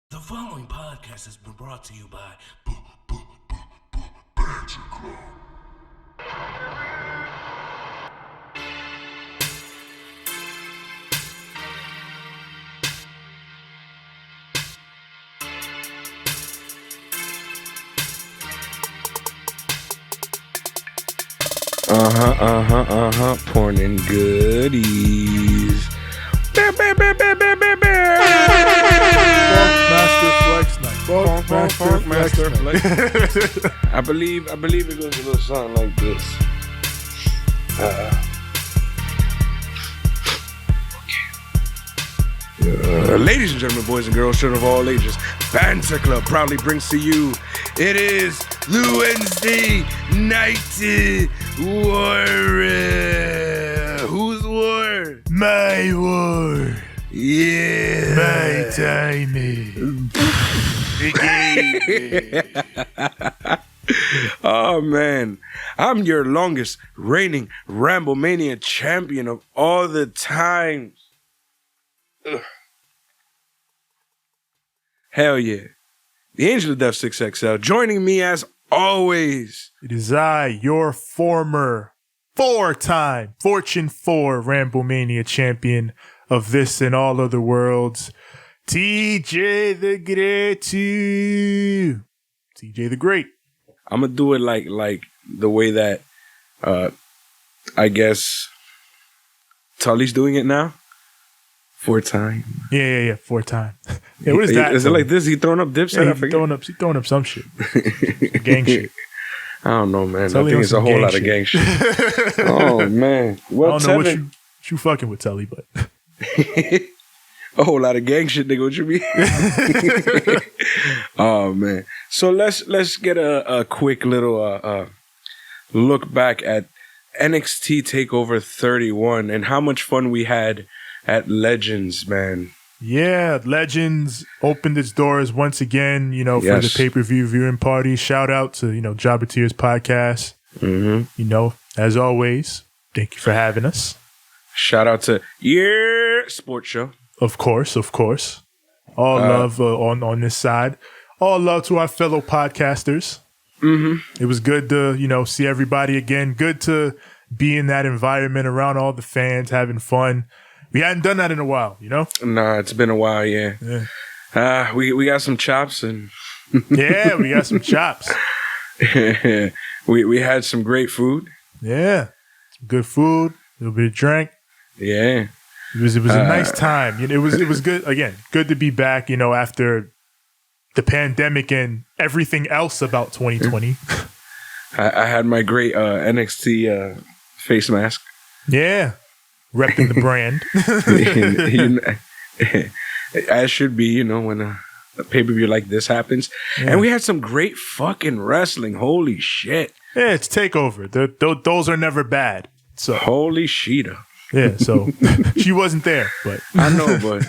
The following podcast has been brought to you by Banter Club. Porn and goodies. Master Flex Night. I believe it goes a little something like this. Ladies and gentlemen, boys and girls, children of all ages, Banter Club proudly brings to you. It is the Wednesday night war. Whose war? My war. Yeah. My timing. Oh man, I'm your longest reigning Ramblemania champion of all the times. Ugh. Hell yeah. The Angel of Death 6XL joining me as always. It is I, your former 4-time Fortune 4 Ramblemania champion of this and all other worlds, TJ the Great. TJ the Great. I'm gonna do it like the way that I guess Tully's doing it now. 4-time. Yeah. 4-time. Yeah, what is that? Is it like this? He throwing up dips? Yeah, he's throwing up some shit. Gang shit. I don't know, man. Tully I think it's a whole lot shit. of gang shit. Oh man. Well, I don't know what you fucking with Tully, but a whole lot of gang shit, nigga. What you mean? Oh man. So let's get a quick little look back at NXT Takeover 31 and how much fun we had at Legends, man. yeah, Legends opened its doors once again, for the pay-per-view viewing party. Shout out to, Jobberteers podcast. Mm-hmm. As always, thank you for having us. Shout out to Sports Show. Of course. All love on this side. All love to our fellow podcasters. Mm-hmm. It was good to, see everybody again. Good to be in that environment around all the fans, having fun. We hadn't done that in a while, Nah, it's been a while, yeah. We got some chops and yeah, we got some chops. we had some great food. Yeah, some good food, a little bit of drink. Yeah, it was a nice time. It was good again. Good to be back. After the pandemic and everything else about 2020. I had my great NXT face mask. Yeah. Repping the brand. As should be, when a pay-per-view like this happens. Yeah. And we had some great fucking wrestling. Holy shit. Yeah, it's TakeOver. Those are never bad. So holy Sheeta. Yeah, so she wasn't there, but I know, but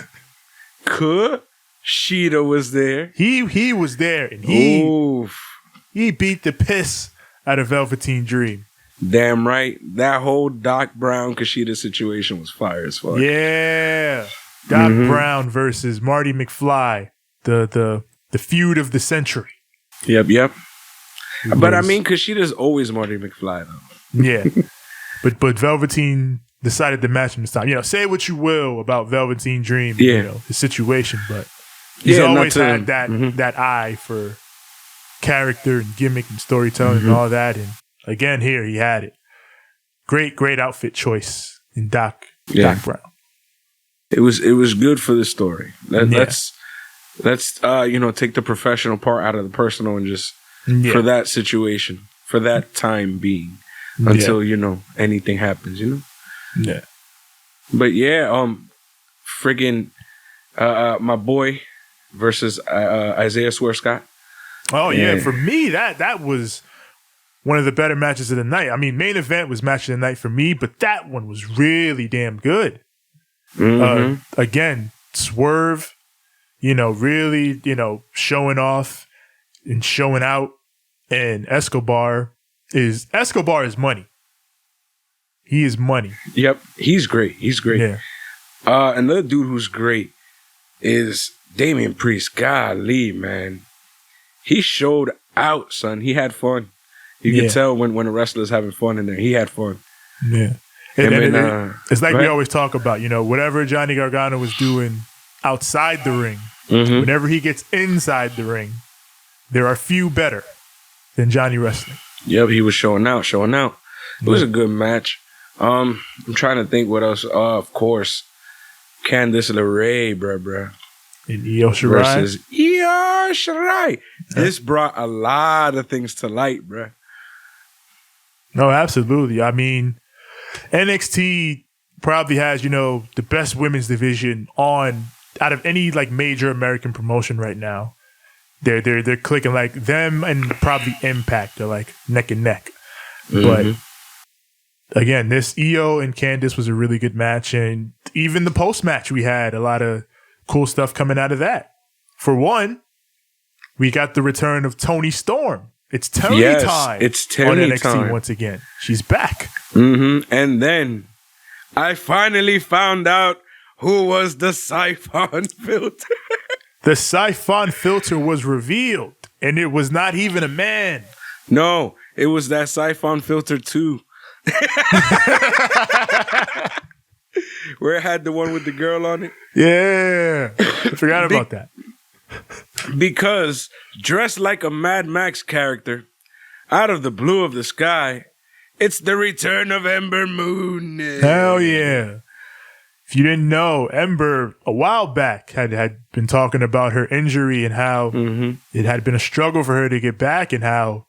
Sheeta was there. He was there, and he beat the piss out of Velveteen Dream. Damn right. That whole Doc Brown Kushida situation was fire as fuck. Yeah. Doc Brown versus Marty Mcfly. The feud of the century. Yep. But I mean, Kushida's always Marty McFly though. Yeah. But Velveteen decided to match him this time. Say what you will about Velveteen Dream, his situation, but he's always had that eye for character and gimmick and storytelling and all that, and again, here he had it. Great outfit choice in Doc Brown. It was good for the story. Let's take the professional part out of the personal and just for that situation, for that time being, until anything happens. Yeah. But friggin' my boy versus Isaiah Swerve Scott. Oh yeah, for me that was one of the better matches of the night. I mean, main event was match of the night for me, but that one was really damn good. Again, Swerve, really, showing off and showing out. And Escobar is money. He is money. Yep, he's great. Yeah. Another dude who's great is Damian Priest, golly, man. He showed out, son. He had fun. You can tell when a wrestler's having fun in there. He had fun. Yeah. It's like we always talk about, whatever Johnny Gargano was doing outside the ring, whenever he gets inside the ring, there are few better than Johnny wrestling. Yep, he was showing out. It was a good match. I'm trying to think what else. Of course, Candice LeRae, bruh. And Io Shirai. Versus Io Shirai. This brought a lot of things to light, bruh. No, absolutely. I mean, NXT probably has, the best women's division out of any like major American promotion right now. They're clicking like them and probably Impact are like neck and neck. But again, this Io and Candice was a really good match, and even the post match we had a lot of cool stuff coming out of that. For one, we got the return of Toni Storm. It's Tony time. It's Tony on NXT time once again. She's back. And then I finally found out who was the siphon filter. The siphon filter was revealed, and it was not even a man. No, it was that siphon filter 2. Where it had the one with the girl on it. Yeah. I forgot about that. Because dressed like a Mad Max character, out of the blue of the sky, it's the return of Ember Moon. Hell yeah. If you didn't know, Ember, a while back, had been talking about her injury and how it had been a struggle for her to get back and how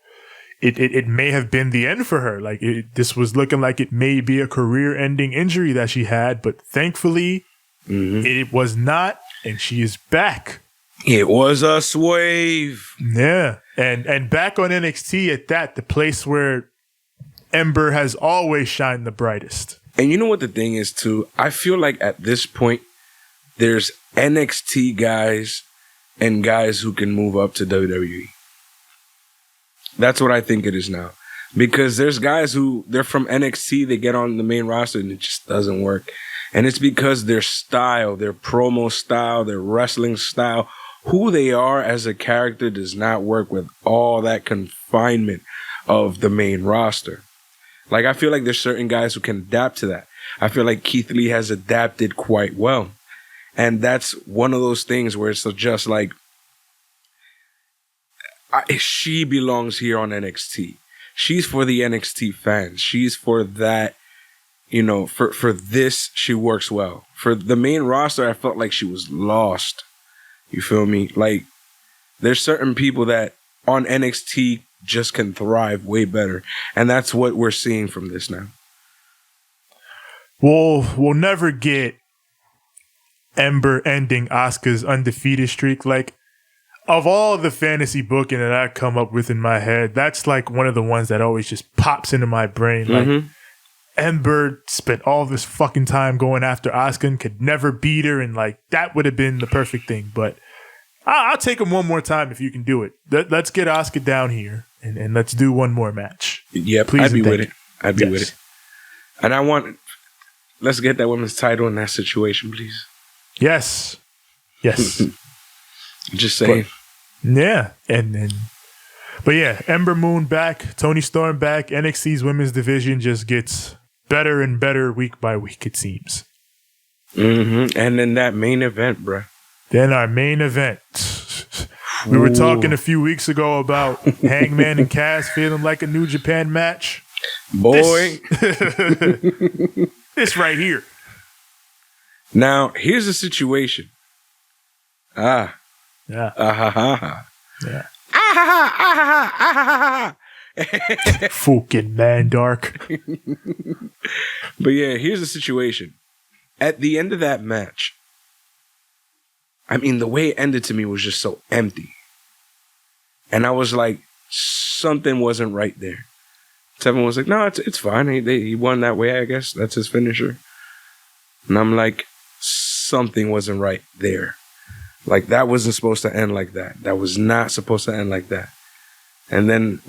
it may have been the end for her. Like, this was looking like it may be a career-ending injury that she had, but thankfully, it was not, and she is back. It was a swerve. Yeah. And back on NXT at that, the place where Ember has always shined the brightest. And you know what the thing is, too? I feel like at this point, there's NXT guys and guys who can move up to WWE. That's what I think it is now. Because there's guys who, they're from NXT, they get on the main roster and it just doesn't work. And it's because their style, their promo style, their wrestling style, who they are as a character does not work with all that confinement of the main roster. Like, I feel like there's certain guys who can adapt to that. I feel like Keith Lee has adapted quite well. And that's one of those things where it's just like, she belongs here on NXT. She's for the NXT fans. She's for that, for this, she works well. For the main roster, I felt like she was lost. You feel me? Like, there's certain people that on NXT just can thrive way better. And that's what we're seeing from this now. We'll never get Ember ending Asuka's undefeated streak. Like, of all the fantasy booking that I come up with in my head, that's like one of the ones that always just pops into my brain. Like, Ember spent all this fucking time going after Asuka and could never beat her, and like that would have been the perfect thing. But I'll take him one more time if you can do it. Let's get Asuka down here and let's do one more match. Yeah, please. I'd be with it. I'd be with it. And let's get that women's title in that situation, please. Yes. Just saying. But yeah, Ember Moon back, Toni Storm back. NXT's women's division just gets better and better week by week, it seems. And then that main event, bruh. Then our main event. We were talking a few weeks ago about Hangman and Cass feeling like a New Japan match. Boy. This right here. Now, here's the situation. Yeah. Fucking man dark. But yeah, here's the situation. At the end of that match, I mean, the way it ended to me was just so empty. And I was like, something wasn't right there. Tevin was like, no, it's fine. He won that way, I guess. That's his finisher. And I'm like, something wasn't right there. Like, that wasn't supposed to end like that. That was not supposed to end like that. And then,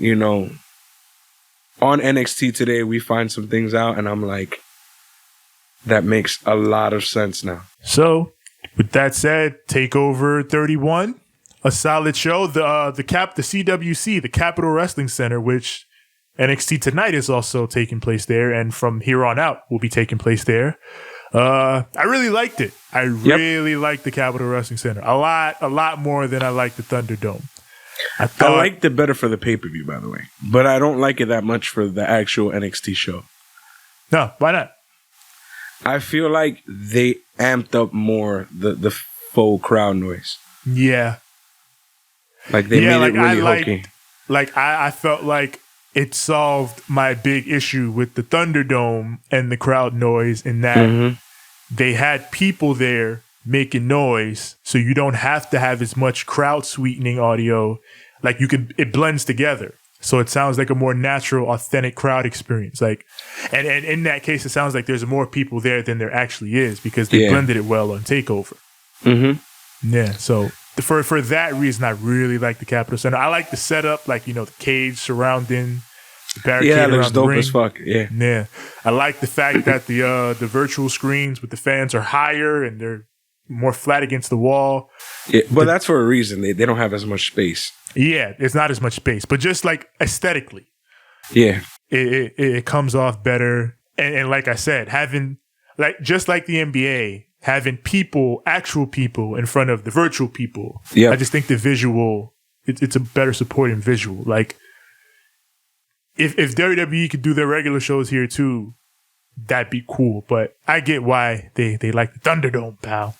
on NXT today, we find some things out, and I'm like, that makes a lot of sense now. So, With that said, TakeOver 31, a solid show. The CWC, the Capital Wrestling Center, which NXT Tonight is also taking place there, and from here on out will be taking place there. I really liked it. I really liked the Capital Wrestling Center a lot more than I liked the Thunderdome. I liked it better for the pay-per-view, by the way, but I don't like it that much for the actual NXT show. No, why not? I feel like they amped up more the faux crowd noise. Yeah. Like they made it really hokey. I felt like it solved my big issue with the Thunderdome and the crowd noise in that they had people there making noise, so you don't have to have as much crowd sweetening audio. Like it blends together. So it sounds like a more natural, authentic crowd experience. Like, and in that case, it sounds like there's more people there than there actually is because they blended it well on TakeOver. Yeah. So for that reason, I really like the Capitol Center. I like the setup, like, you know, the cage surrounding the barricade around looks the dope ring. as fuck. Yeah. Yeah. I like the fact that the virtual screens with the fans are higher and they're more flat against the wall. Yeah, but that's for a reason. They don't have as much space. Yeah, it's not as much space, but just like aesthetically, it comes off better. And like I said, having just like the NBA, having actual people in front of the virtual people. Yeah, I just think the visual, it's a better supporting visual. Like if WWE could do their regular shows here too, that'd be cool. But I get why they like the Thunderdome, pal.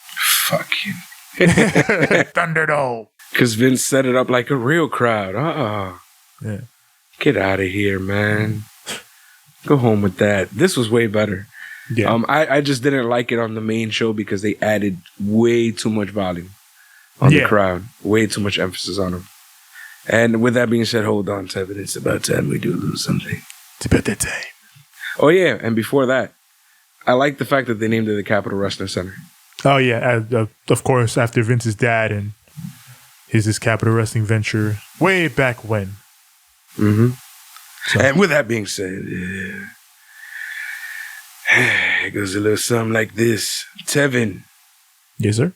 Fuck you. Thunderdome. Because Vince set it up like a real crowd. Yeah. Get out of here, man. Go home with that. This was way better. Yeah. I just didn't like it on the main show because they added way too much volume on the crowd. Way too much emphasis on them. And with that being said, hold on, Tevin. It's about time we do a little something. It's about that time. Oh, yeah. And before that, I like the fact that they named it the Capital Wrestling Center. Oh, yeah. Of course, after Vince's dad and his Capital Wrestling venture way back when. So. And with that being said, it goes a little something like this. Tevin. Yes, sir?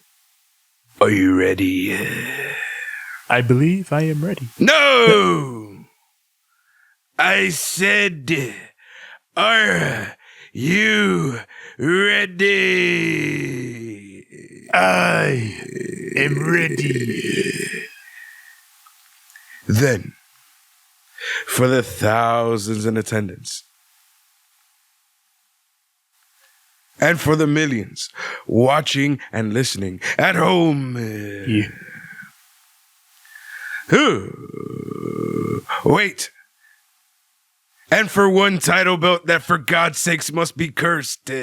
Are you ready? I believe I am ready. No! I said, are you ready? I am ready. Then, for the thousands in attendance, and for the millions watching and listening at home, wait. And for one title belt that, for God's sakes, must be cursed. Let's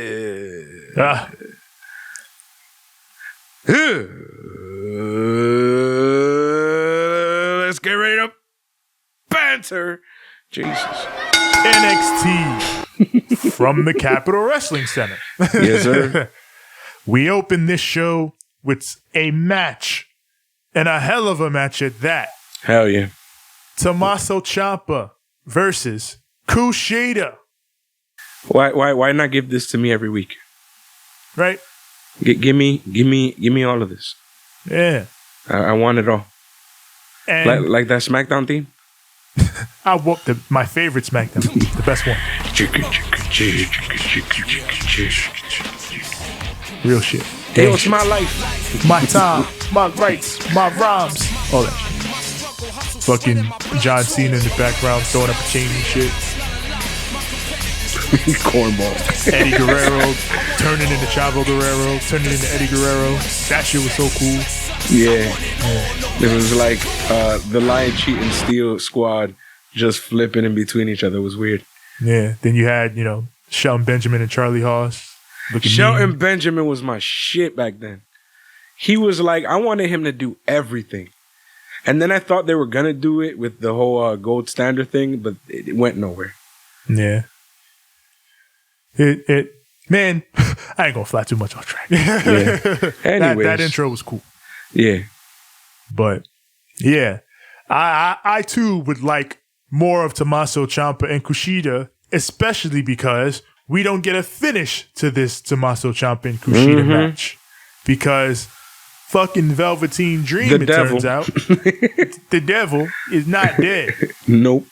get ready to banter. Jesus. NXT from the Capital Wrestling Center. Yes, sir. We open this show with a match, and a hell of a match at that. Hell yeah. Tommaso Ciampa versus Kushida. Why not give this to me every week? Right? Give me all of this. Yeah. I want it all. And like that SmackDown theme? I want my favorite SmackDown theme, the best one. Real shit. Hey, it's my life. My time, my rights, my rhymes. All that shit. Fucking John Cena in the background throwing up a chain and shit. Cornball. Eddie Guerrero turning into Chavo Guerrero, turning into Eddie Guerrero. That shit was so cool. Yeah. It was like the Lion Cheat and Steel squad just flipping in between each other. It was weird. Yeah. Then you had, Shelton Benjamin and Charlie Haas. Shelton Benjamin was my shit back then. He was like, I wanted him to do everything. And then I thought they were going to do it with the whole gold standard thing, but it went nowhere. Yeah. Man, I ain't gonna fly too much off track. Yeah. Anyways. That intro was cool. Yeah. But yeah, I too would like more of Tommaso Ciampa and Kushida, especially because we don't get a finish to this Tommaso Ciampa and Kushida match. because fucking Velveteen Dream, turns out, the devil is not dead. Nope.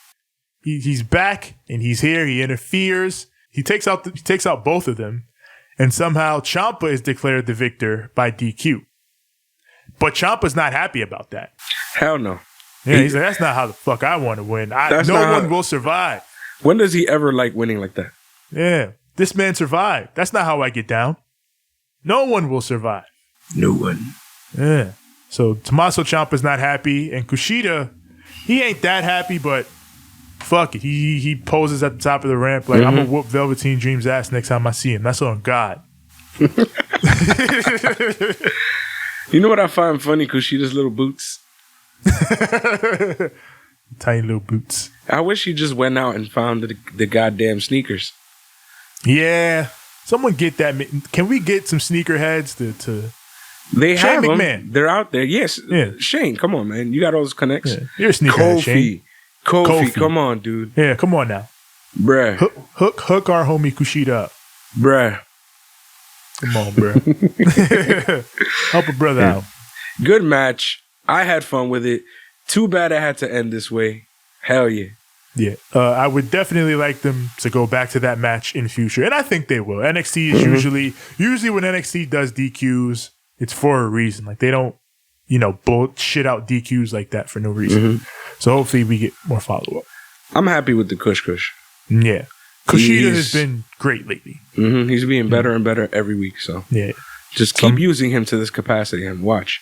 He's back and he's here. He interferes. He takes out both of them, and somehow Ciampa is declared the victor by DQ. But Ciampa's not happy about that. Hell no. Yeah, he's like, that's not how the fuck I want to win. No one will survive. When does he ever like winning like that? Yeah, this man survived. That's not how I get down. No one will survive. No one. Yeah. So Tommaso Ciampa's not happy, and Kushida, he ain't that happy, but fuck it. He poses at the top of the ramp like, I'm gonna whoop Velveteen Dream's ass next time I see him. That's on God. You know what I find funny? Kushida's little boots. Tiny little boots. I wish he just went out and found the goddamn sneakers. Yeah. Someone get that. Can we get some sneakerheads to They Shane have McMahon. them. They're out there. Yes. Yeah. Shane, come on, man. You got all those connects. Yeah. You're a sneakerhead, Shane. Kofi, come on, dude. Yeah, come on now. Bruh. Hook our homie Kushida up. Bruh. Come on, bruh. Help a brother out. Good match. I had fun with it. Too bad I had to end this way. Hell yeah. Yeah. I would definitely like them to go back to that match in future. And I think they will. NXT is usually when NXT does DQs, it's for a reason. Like they don't, bullshit out DQs like that for no reason. So hopefully we get more follow-up. I'm happy with the Kush. Yeah. Kushida has been great lately. He's being better and better every week. So yeah, just keep using him to this capacity and watch.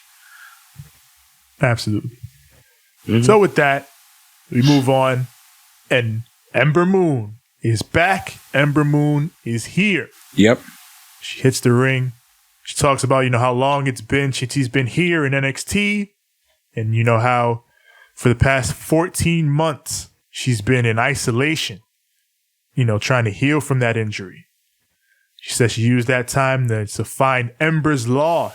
Absolutely. So with that, we move on. And Ember Moon is back. Ember Moon is here. Yep. She hits the ring. She talks about, how long it's been since she's been here in NXT. And how for the past 14 months, she's been in isolation, trying to heal from that injury. She says she used that time to find Ember's Law,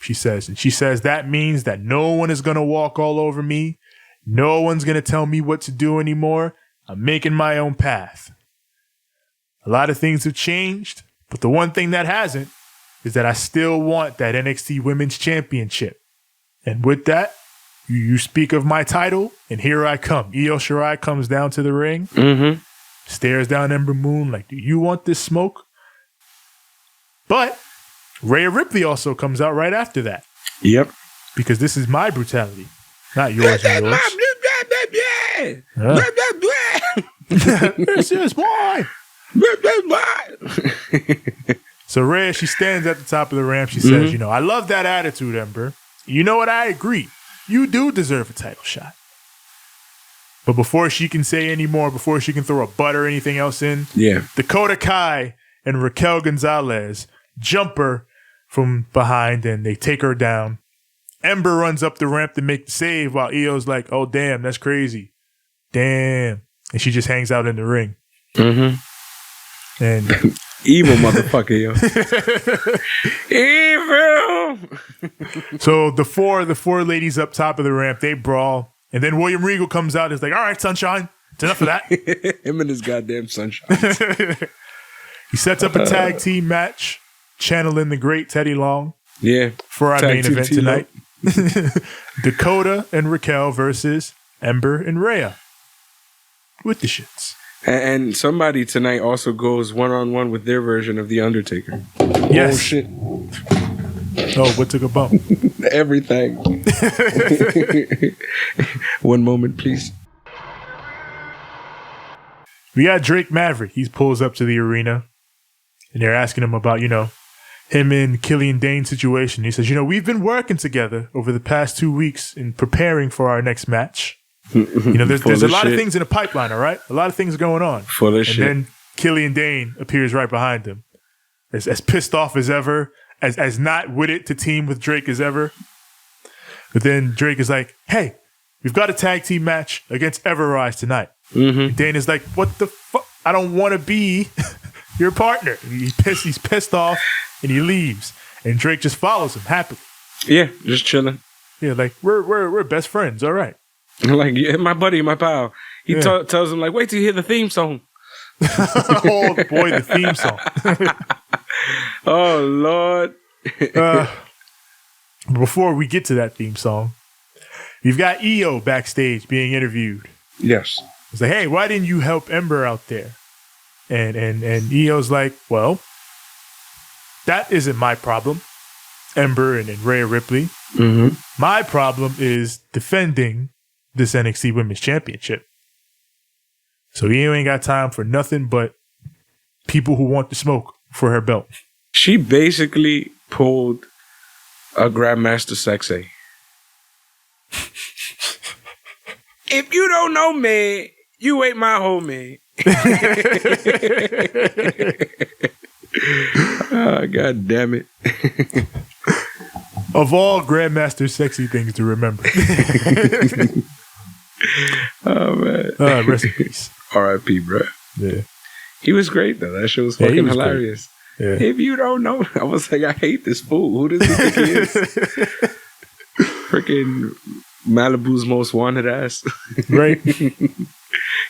she says. And she says that means that no one is going to walk all over me. No one's going to tell me what to do anymore. I'm making my own path. A lot of things have changed, but the one thing that hasn't is that I still want that NXT Women's Championship. And with that, you speak of my title, and here I come. Io Shirai comes down to the ring, stares down Ember Moon like, do you want this smoke? But Rhea Ripley also comes out right after that. Yep. Because this is my brutality. Not yours and yours. This is mine. So Rhea, she stands at the top of the ramp. She says, I love that attitude, Ember. You know what? I agree. You do deserve a title shot. But before she can say any more, before she can throw a butt or anything else in, Dakota Kai and Raquel Gonzalez jump her from behind and they take her down. Ember runs up the ramp to make the save while Io's like, oh, damn, that's crazy. Damn. And she just hangs out in the ring. And evil motherfucker, yo. Evil. So the four ladies up top of the ramp, they brawl. And then William Regal comes out and is like, all right, sunshine. It's enough of that. Him and his goddamn sunshine. He sets up a tag team match, channeling the great Teddy Long. Yeah. For our main event tonight. Dakota and Raquel versus Ember and Rhea. With the shits. And somebody tonight also goes one-on-one with their version of The Undertaker. Yes. Oh, shit. Oh, what took a bump? Everything. One moment, please. We got Drake Maverick. He pulls up to the arena. And they're asking him about, him and Killian Dane's situation. He says, we've been working together over the past 2 weeks in preparing for our next match. There's a lot of things in the pipeline, all right? A lot of things going on. Shit. Then Killian Dane appears right behind him. As pissed off as ever, as not with it to team with Drake as ever. But then Drake is like, hey, we've got a tag team match against Everrise tonight. And Dane is like, what the fuck? I don't want to be your partner. He's pissed off. And he leaves, and Drake just follows him happily. Yeah, just chilling. Yeah, like we're best friends. All right. Like my buddy, my pal. He tells him like, wait till you hear the theme song. Oh boy, the theme song. Oh Lord. Before we get to that theme song, you've got EO backstage being interviewed. Yes. It's like, hey, why didn't you help Ember out there? And EO's like, well, that isn't my problem. Ember and Rhea Ripley. Mm-hmm. My problem is defending this NXT Women's Championship. So EO ain't got time for nothing but people who want to smoke for her belt. She basically pulled a Grandmaster Sexay. If you don't know me, you ain't my homie. Oh, God damn it. Of all Grandmaster sexy things to remember. Oh, man. Rest in peace. R.I.P., bro. Yeah. He was great, though. That show was fucking hilarious. Yeah. If you don't know, I was like, I hate this fool. Who does he think he is? Freaking Malibu's most wanted ass. Right.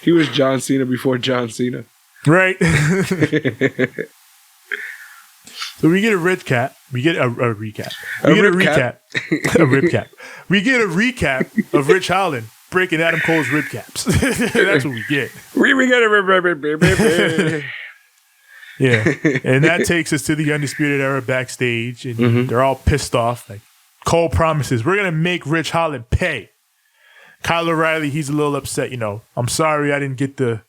He was John Cena before John Cena. Right. So we get a recap. We get a recap. We get a recap. A rib cap. We get a recap of Rich Holland breaking Adam Cole's rib caps. That's what we get. We get a rib. Yeah. And that takes us to the Undisputed Era backstage. And they're all pissed off. Like, Cole promises, we're going to make Rich Holland pay. Kyle O'Reilly, he's a little upset. I'm sorry I didn't get to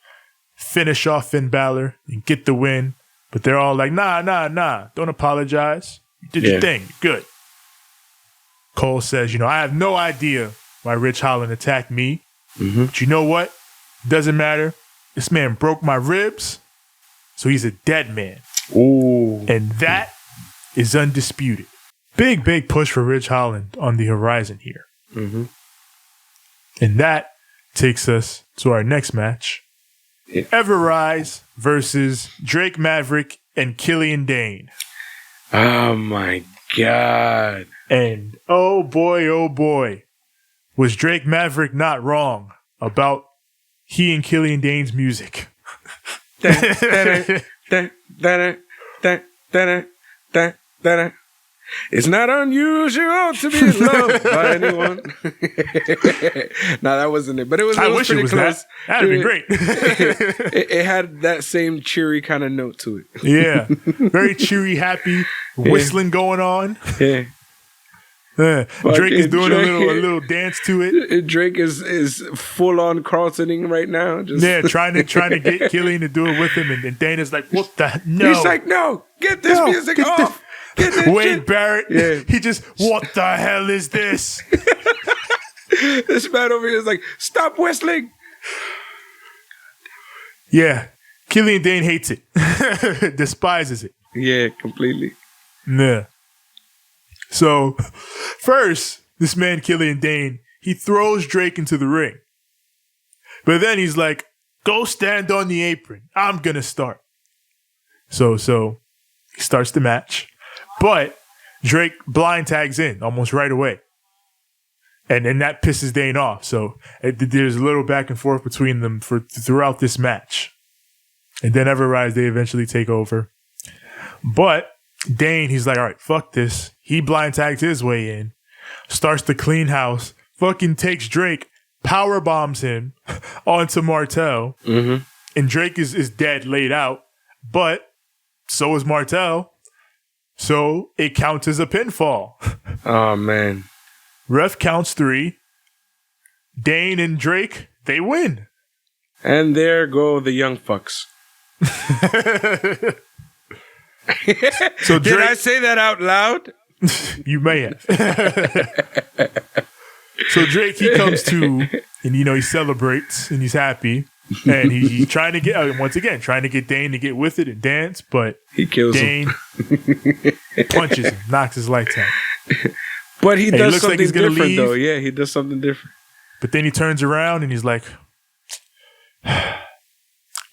finish off Finn Balor and get the win. But they're all like, nah. Don't apologize. You did your thing. You're good. Cole says, I have no idea why Rich Holland attacked me. But you know what? Doesn't matter. This man broke my ribs. So he's a dead man. Ooh. And that is undisputed. Big push for Rich Holland on the horizon here. And that takes us to our next match. Yeah. Everrise versus Drake Maverick and Killian Dane. Oh, my God. And oh boy, was Drake Maverick not wrong about he and Killian Dane's music. It's not unusual to be loved by anyone. No, that wasn't it. But it was. I wish it was close. That. That'd be great. It had that same cheery kind of note to it. Yeah, very cheery, happy whistling going on. Yeah. Drake is doing a little dance to it. Drake is full on Carltoning right now. Trying to get Killian to do it with him, and Dana's like, "What the no?" He's like, "No, get this music off." Wade Barrett, he just, what the hell is this? This man over here is like, stop whistling. Yeah, Killian Dane hates it, despises it. Yeah, completely. Yeah. So, first, this man, Killian Dane, he throws Drake into the ring. But then he's like, go stand on the apron. I'm going to start. So he starts the match. But Drake blind tags in almost right away. And that pisses Dane off. So there's a little back and forth between them throughout this match. And then Everrise, they eventually take over. But Dane, he's like, all right, fuck this. He blind tags his way in. Starts to clean house. Fucking takes Drake. Power bombs him onto Martel. And Drake is dead, laid out. But so is Martel. So it counts as a pinfall. Oh, man. Ref counts 3. Dane and Drake, they win. And there go the young fucks. So Drake, did I say that out loud? You may have. So Drake, he comes to, and he celebrates and he's happy. And he's trying to get, trying to get Dane to get with it and dance, but he kills Dane punches him, knocks his lights out. But he does something he's gonna different, leave, though. Yeah, he does something different. But then he turns around and he's like,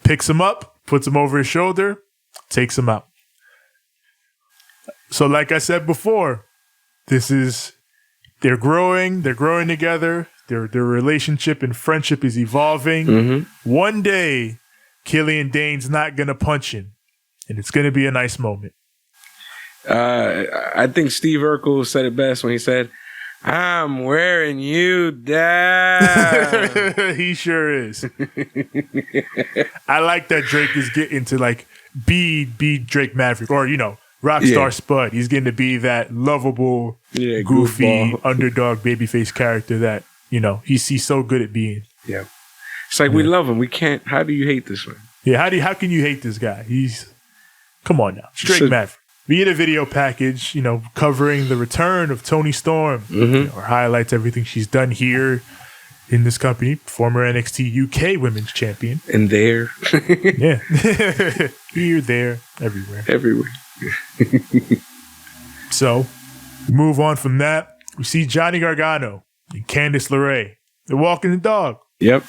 picks him up, puts him over his shoulder, takes him out. So like I said before, they're growing together. Their relationship and friendship is evolving. One day, Killian Dane's not going to punch him. And it's going to be a nice moment. I think Steve Urkel said it best when he said, "I'm wearing you down." He sure is. I like that Drake is getting to like be Drake Maverick, or Rockstar Spud. He's getting to be that lovable, goofy goofball, underdog babyface character that he's so good at being. Yeah, it's like we love him. We can't. How do you hate this one? Yeah, how can you hate this guy? Come on now, Drake Maverick. We get a video package, covering the return of Toni Storm, or highlights everything she's done here in this company. Former NXT UK Women's Champion. And there. Yeah. Here, there, everywhere. Everywhere. So, we move on from that. We see Johnny Gargano and Candice LeRae. They're walking the dog. Yep.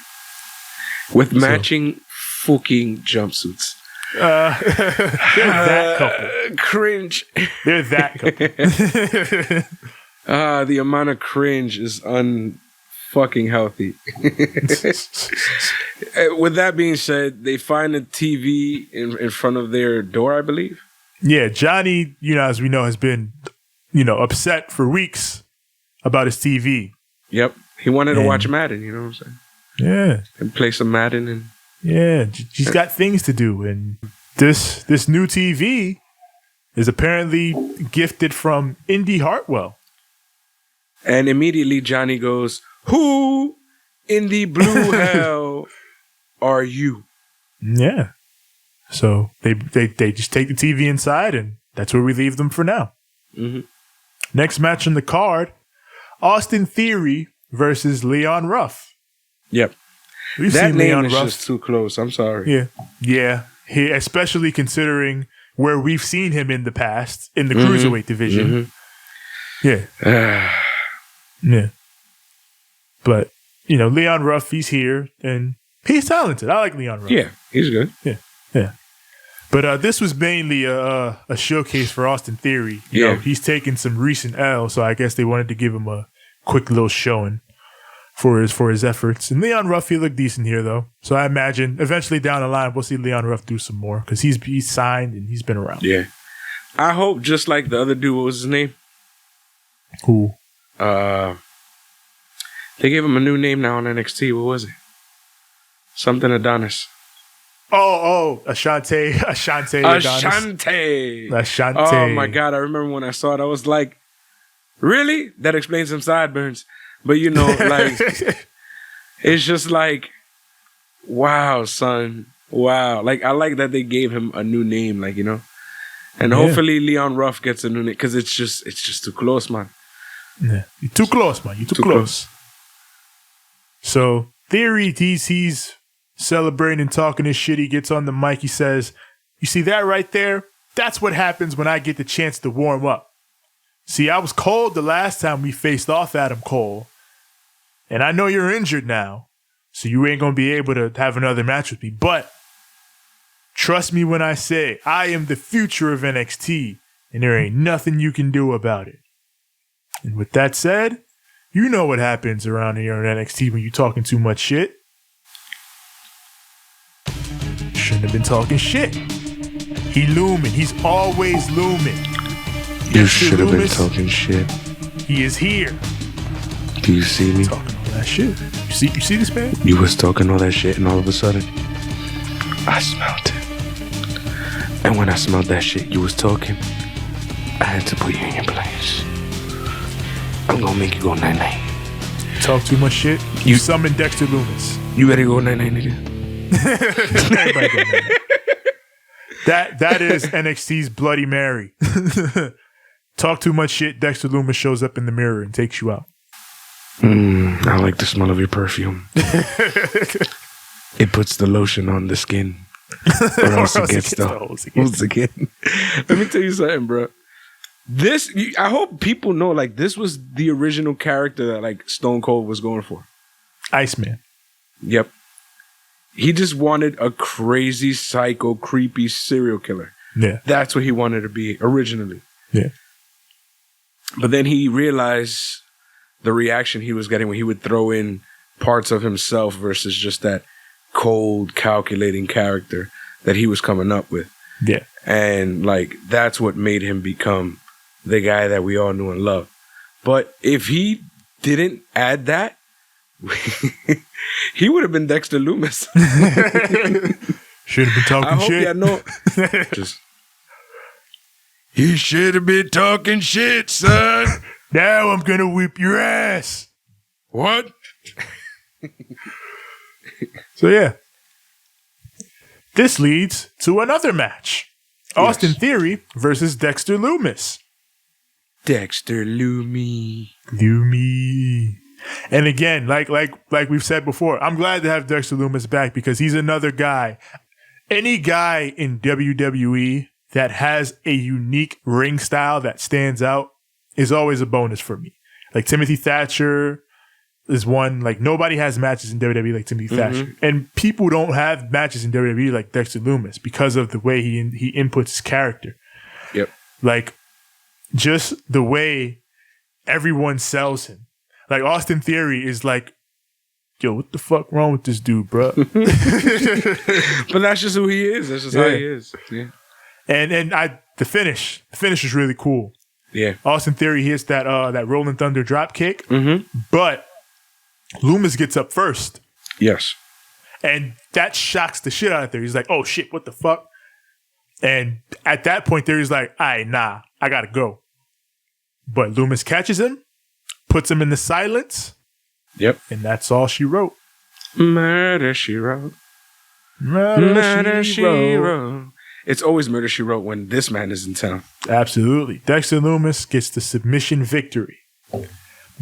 With matching fucking jumpsuits. They're that couple. Cringe. They're that couple. The amount of cringe is unfucking healthy. With that being said, they find a TV in front of their door, I believe. Yeah, Johnny, as we know, has been, upset for weeks about his TV. Yep. He wanted to watch Madden, you know what I'm saying? Yeah. And play some Madden and... Yeah, he's got things to do, and this new TV is apparently gifted from Indy Hartwell. And immediately Johnny goes, "Who in the blue hell are you?" Yeah. So they just take the TV inside, and that's where we leave them for now. Mm-hmm. Next match on the card, Austin Theory versus Leon Ruff. Yep. We've that seen name Leon is Ruff. just too close. I'm sorry. Yeah. Especially considering where we've seen him in the past in the cruiserweight division. Mm-hmm. Yeah. Yeah. But Leon Ruff, he's here and he's talented. I like Leon Ruff. Yeah, he's good. Yeah. But this was mainly a showcase for Austin Theory. He's taken some recent L, so I guess they wanted to give him a quick little showing for his efforts. And Leon Ruff, he looked decent here, though. So I imagine eventually down the line, we'll see Leon Ruff do some more because he's signed and he's been around. Yeah. I hope just like the other dude, what was his name? Who? They gave him a new name now on NXT. What was it? Something Adonis. Oh, Ashante Adonis. Ashante. Oh my God. I remember when I saw it, I was like, really? That explains some sideburns. But like, it's just like, wow, son. Wow. Like, I like that they gave him a new name, and hopefully Leon Ruff gets a new name because it's just too close, man. Yeah. You're too close, man. You're too close. So, Theory, he's celebrating and talking his shit. He gets on the mic. He says, "You see that right there? That's what happens when I get the chance to warm up. See, I was cold the last time we faced off Adam Cole. And I know you're injured now, so you ain't going to be able to have another match with me. But trust me when I say I am the future of NXT, and there ain't nothing you can do about it." And with that said, you know what happens around here on NXT when you talking too much shit. Shouldn't have been talking shit. He looming. He's always looming. You should have been talking shit. He is here. Do you see me? Talking all that shit. You see this man? You was talking all that shit, and all of a sudden, I smelled it. And when I smelled that shit you was talking, I had to put you in your place. I'm gonna make you go night-night. Talk too much shit? You summon Dexter Lumis. You ready to go night-night, nigga? Everybody go night-night. That is NXT's Bloody Mary. Talk too much shit, Dexter Lumis shows up in the mirror and takes you out. I like the smell of your perfume. It puts the lotion on the skin. Or else it gets the holes again. Let me tell you something, bro. I hope people know, like, this was the original character that, like, Stone Cold was going for. Iceman. Yep. He just wanted a crazy, psycho, creepy serial killer. Yeah. That's what he wanted to be originally. Yeah. But then he realized the reaction he was getting when he would throw in parts of himself versus just that cold, calculating character that he was coming up with. Yeah. And like that's what made him become the guy that we all knew and loved. But if he didn't add that, he would have been Dexter Lumis. Should have been talking shit. I know. He should have been talking shit, son. Now I'm gonna whip your ass. What? So yeah. This leads to another match. Austin Theory versus Dexter Lumis. Dexter Lumi. And again, like we've said before, I'm glad to have Dexter Lumis back because he's another guy. Any guy in WWE that has a unique ring style that stands out is always a bonus for me. Like Timothy Thatcher is one. Like nobody has matches in WWE like Timothy Thatcher, and people don't have matches in WWE like Dexter Lumis because of the way he inputs his character. Yep. Like just the way everyone sells him. Like Austin Theory is like, yo, what the fuck wrong with this dude, bro? But that's just who he is. That's just how he is. Yeah. And the finish is really cool. Yeah. Austin Theory hits that Rolling Thunder drop kick, but Lumis gets up first. Yes. And that shocks the shit out of Theory. He's like, oh shit, what the fuck? And at that point, Theory's like, all right, nah, I gotta go. But Lumis catches him, puts him in the silence. Yep. And that's all she wrote. Murder, she wrote. Murder, she wrote. It's always Murder, she wrote when this man is in town. Absolutely. Dexter Lumis gets the submission victory.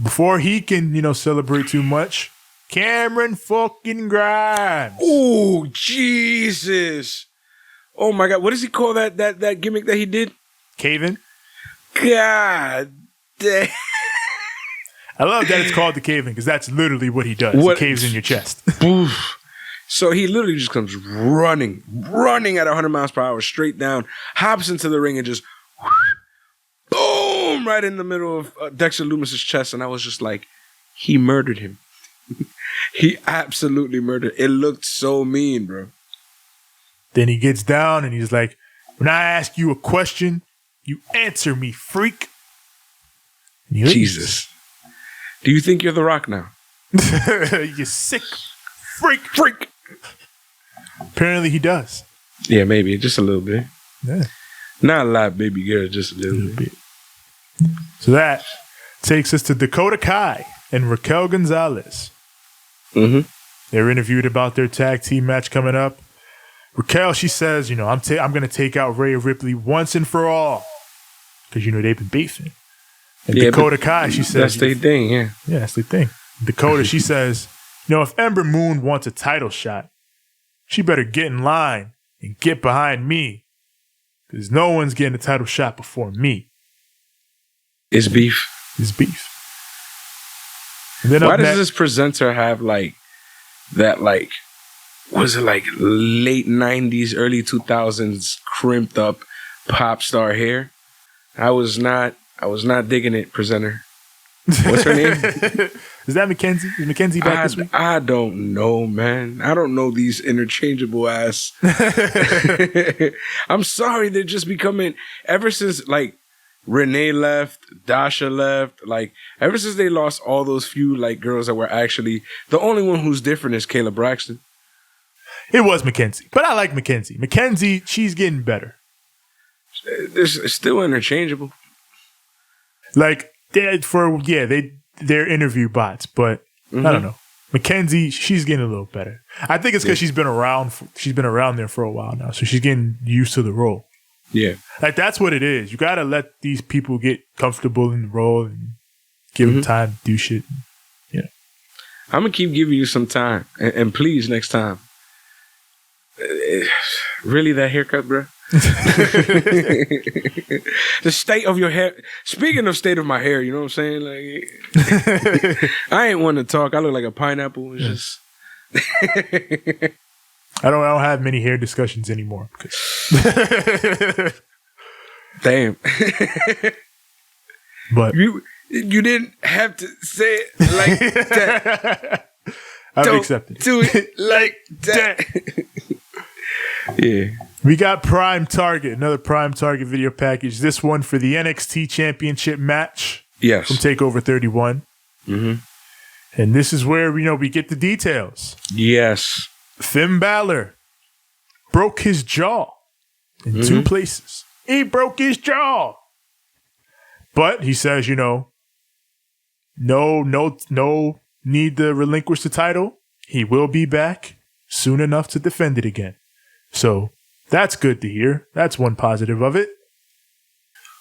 Before he can, celebrate too much, Cameron fucking Grimes. Oh, Jesus. Oh, my God. What does he call that gimmick that he did? Cave-in? God damn. I love that it's called the cave-in because that's literally what he does. He caves in your chest. So he literally just comes running at 100 miles per hour straight down, hops into the ring and just boom right in the middle of Dexter Lumis's chest. And I was just like, he murdered him. He absolutely murdered. It looked so mean, bro. Then he gets down and he's like, when I ask you a question, you answer me, freak. Jesus. Do you think you're The Rock now? You sick freak. Apparently he does. Yeah, maybe. Just a little bit. Yeah. Not a lot, baby girl. Just a little bit. So that takes us to Dakota Kai and Raquel Gonzalez. They're interviewed about their tag team match coming up. Raquel, she says, I'm going to take out Rhea Ripley once and for all. Because, they've been beefing. And Dakota Kai, she says... That's their thing, yeah. Yeah, that's their thing. Dakota, she says, if Ember Moon wants a title shot, she better get in line and get behind me. Because no one's getting a title shot before me. It's beef. It's beef. And then why does this presenter have that was it late 90s, early 2000s crimped up pop star hair? I was not digging it, presenter. What's her name? Is that Mackenzie? Is Mackenzie back this week? I don't know, man. I don't know these interchangeable ass. I'm sorry, they're just becoming, ever since Renee left, Dasha left, ever since they lost all those few girls that were actually, the only one who's different is Kayla Braxton. It was Mackenzie, but I like Mackenzie. Mackenzie, she's getting better. It's still interchangeable. They're interview bots, but I don't know. Mackenzie, she's getting a little better. I think it's because she's been around. She's been around there for a while now, so she's getting used to the role. Yeah, that's what it is. You gotta let these people get comfortable in the role and give them time to do shit. Yeah, I'm gonna keep giving you some time, and please next time. Really, that haircut, bro? The state of your hair. Speaking of state of my hair, you know what I'm saying? I ain't one to talk. I look like a pineapple. It's just I don't have many hair discussions anymore. Damn. But you didn't have to say it like that. I've accepted. Do it like that. Yeah. We got Prime Target, another Prime Target video package. This one for the NXT Championship match. Yes. From TakeOver 31. Mm-hmm. And this is where, we get the details. Yes. Finn Balor broke his jaw in two places. He broke his jaw. But he says, no need to relinquish the title. He will be back soon enough to defend it again. So that's good to hear. That's one positive of it.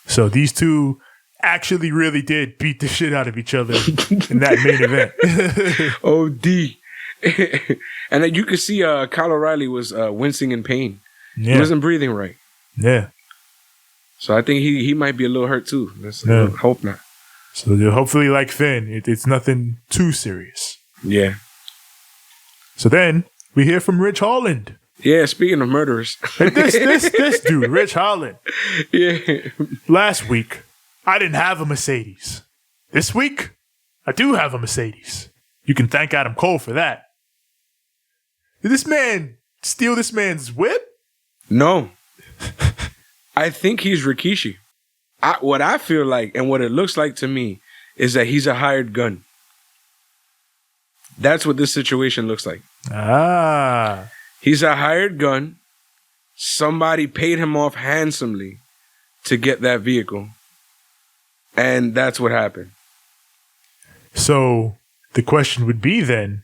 So these two actually really did beat the shit out of each other in that main event. OD. And then you could see Kyle O'Reilly was wincing in pain. Yeah. He wasn't breathing right. Yeah. So I think he might be a little hurt too. Hope not. So hopefully, like Finn, it's nothing too serious. Yeah. So then we hear from Rich Holland. Yeah, speaking of murderers. this dude, Rich Holland. Yeah. Last week, I didn't have a Mercedes. This week, I do have a Mercedes. You can thank Adam Cole for that. Did this man steal this man's whip? No. I think he's Rikishi. What I feel like and what it looks like to me is that he's a hired gun. That's what this situation looks like. Ah. He's a hired gun. Somebody paid him off handsomely to get that vehicle. And that's what happened. So the question would be then,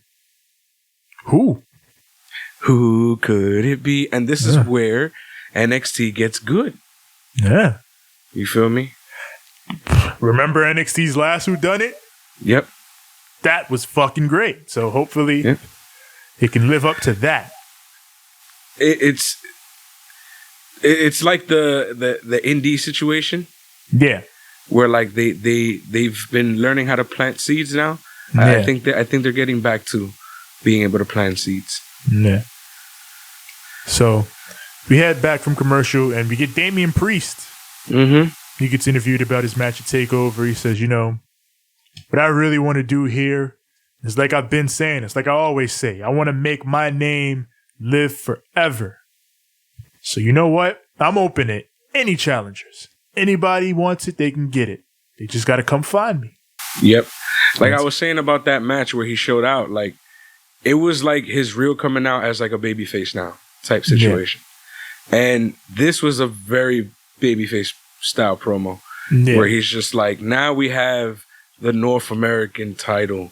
who? Who could it be? And this is where NXT gets good. Yeah. You feel me? Remember NXT's last Whodunit? Yep. That was fucking great. So hopefully it can live up to that. It's like the indie situation. Yeah. Where like they've been learning how to plant seeds now. Yeah. I think they're getting back to being able to plant seeds. Yeah. So we head back from commercial and we get Damian Priest. Mm-hmm. He gets interviewed about his match at TakeOver. He says, what I really want to do here is like I've been saying, it's like I always say, I want to make my name live forever. So you know what? I'm open to any challengers. Anybody wants it, they can get it. They just got to come find me. Yep. Like I was saying about that match where he showed out, like it was like his real coming out as like a babyface now type situation. Yeah. And this was a very babyface style promo where he's just like, now we have the North American title